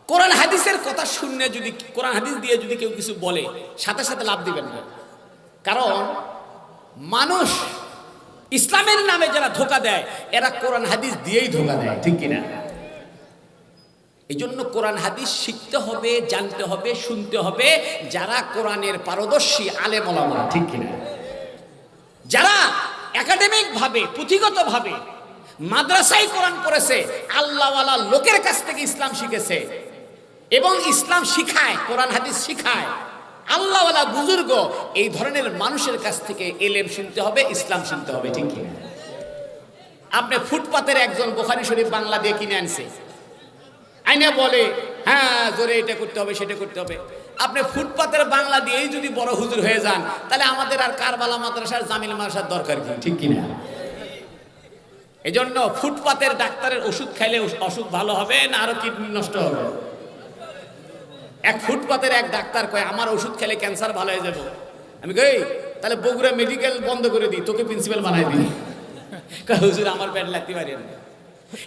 A: কোরআন হাদিসের কথা শুনে যদি কোরআন হাদিস দিয়ে যদি কেউ কিছু বলে সাথে সাথে লাভ দিবেন না, কারণ মানুষ ইসলামের নামে যারা ধোঁকা দেয় এরা কোরআন হাদিস দিয়েই ধোঁকা দেয়, ঠিক কিনা? এই জন্য কোরআন হাদিস শিখতে হবে, জানতে হবে, শুনতে হবে যারা কোরআনের পারদর্শী আলেম ওলামা, ঠিক কিনা? যারা একাডেমিক ভাবে পুঁথিগত ভাবে মাদ্রাসায় কোরআন পড়েছে, আল্লাহওয়ালা লোকের কাছ থেকে ইসলাম শিখেছে এবং ইসলাম শিখায়, কোরআন হাদিস শিখায়, আল্লাহওয়ালা বুজুর্গ, এই ধরনের মানুষের কাছ থেকে এলেম শুনতে হবে, ইসলাম শুনতে হবে, ঠিক কিনা? আপনি ফুটপাতের একজন বুখারী শরীফ বাংলা দিয়ে কিনে আনছে, আইনে বলে হ্যাঁ জোরে এটা করতে হবে সেটা করতে হবে। আপনি ফুটপাতের বাংলা দিয়েই যদি বড় হুজুর হয়ে যান তাহলে আমাদের আর কারবালা মাদ্রাসার জামিল মাদ্রাসার দরকার কি, ঠিক কিনা? এই জন্য ফুটপাতের ডাক্তারের ওষুধ খাইলে অসুখ ভালো হবে না আরো কিডনি নষ্ট হবে? এক ফুটপাতের এক ডাক্তার কয় আমার ওষুধ খেলে ক্যান্সার ভালো হয়ে যাবে। আমি কই তাহলে বগুড়া মেডিকেল বন্ধ করে দিই, তোকে প্রিন্সিপাল বানাই দিই। হুজুর আমার পেট লাগতে পারে না।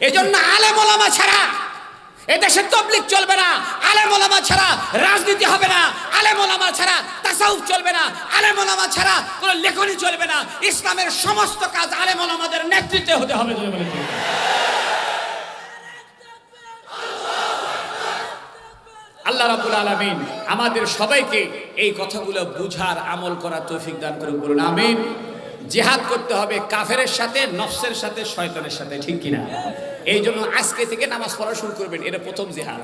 A: এই জন্য আলেম ওলামা ছাড়া এদেশে তাবলীগ চলবে না, আলেম ওলামা ছাড়া রাজনীতি হবে না, আলেম ওলামা ছাড়া তাসাউফ চলবে না, আলেম ওলামা ছাড়া কোনো লেখনী চলবে না। ইসলামের সমস্ত কাজ আলেম ওলামাদের নেতৃত্বে হতে হবে। আল্লাহ রাব্বুল আলামিন আমাদের সবাইকে এই কথাগুলো বুঝার আমল করার তৌফিক দান করুন, বলুন আমিন। জিহাদ করতে হবে কাফেরের সাথে, নফসের সাথে, শয়তানের সাথে, ঠিক কিনা? এই জন্য আজকে থেকে নামাজ পড়া শুরু করবেন, এটা প্রথম জিহাদ।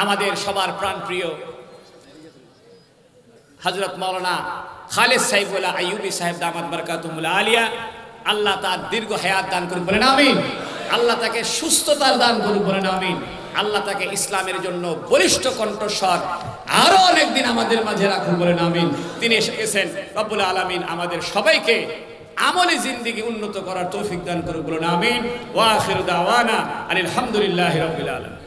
A: আমাদের সবার প্রাণপ্রিয় হযরত মাওলানা খালেদ সাইফুল্লাহ আইয়ুবী সাহেব দামাত বারাকাতুহুল আলিয়া, আল্লাহ তার দীর্ঘ হায়াত দান করুন, বলেন আমিন। আল্লাহ তাকে সুস্থতার দান করুন, বলেন আমিন। আল্লাহ তাকে ইসলামের জন্য বলিষ্ঠ কণ্ঠস্বর আরো অনেকদিন আমাদের মাঝে রাখুন, বলেন আমিন। তিনি এসে গেছেন, রব্বুল আলামিন আমাদের সবাইকে আমলে জিন্দেগি উন্নত করার তৌফিক দান করুন, বলেন আমিন। ওয়া আখিরু দাওয়ানা আলহামদুলিল্লাহি রাব্বিল আলামিন।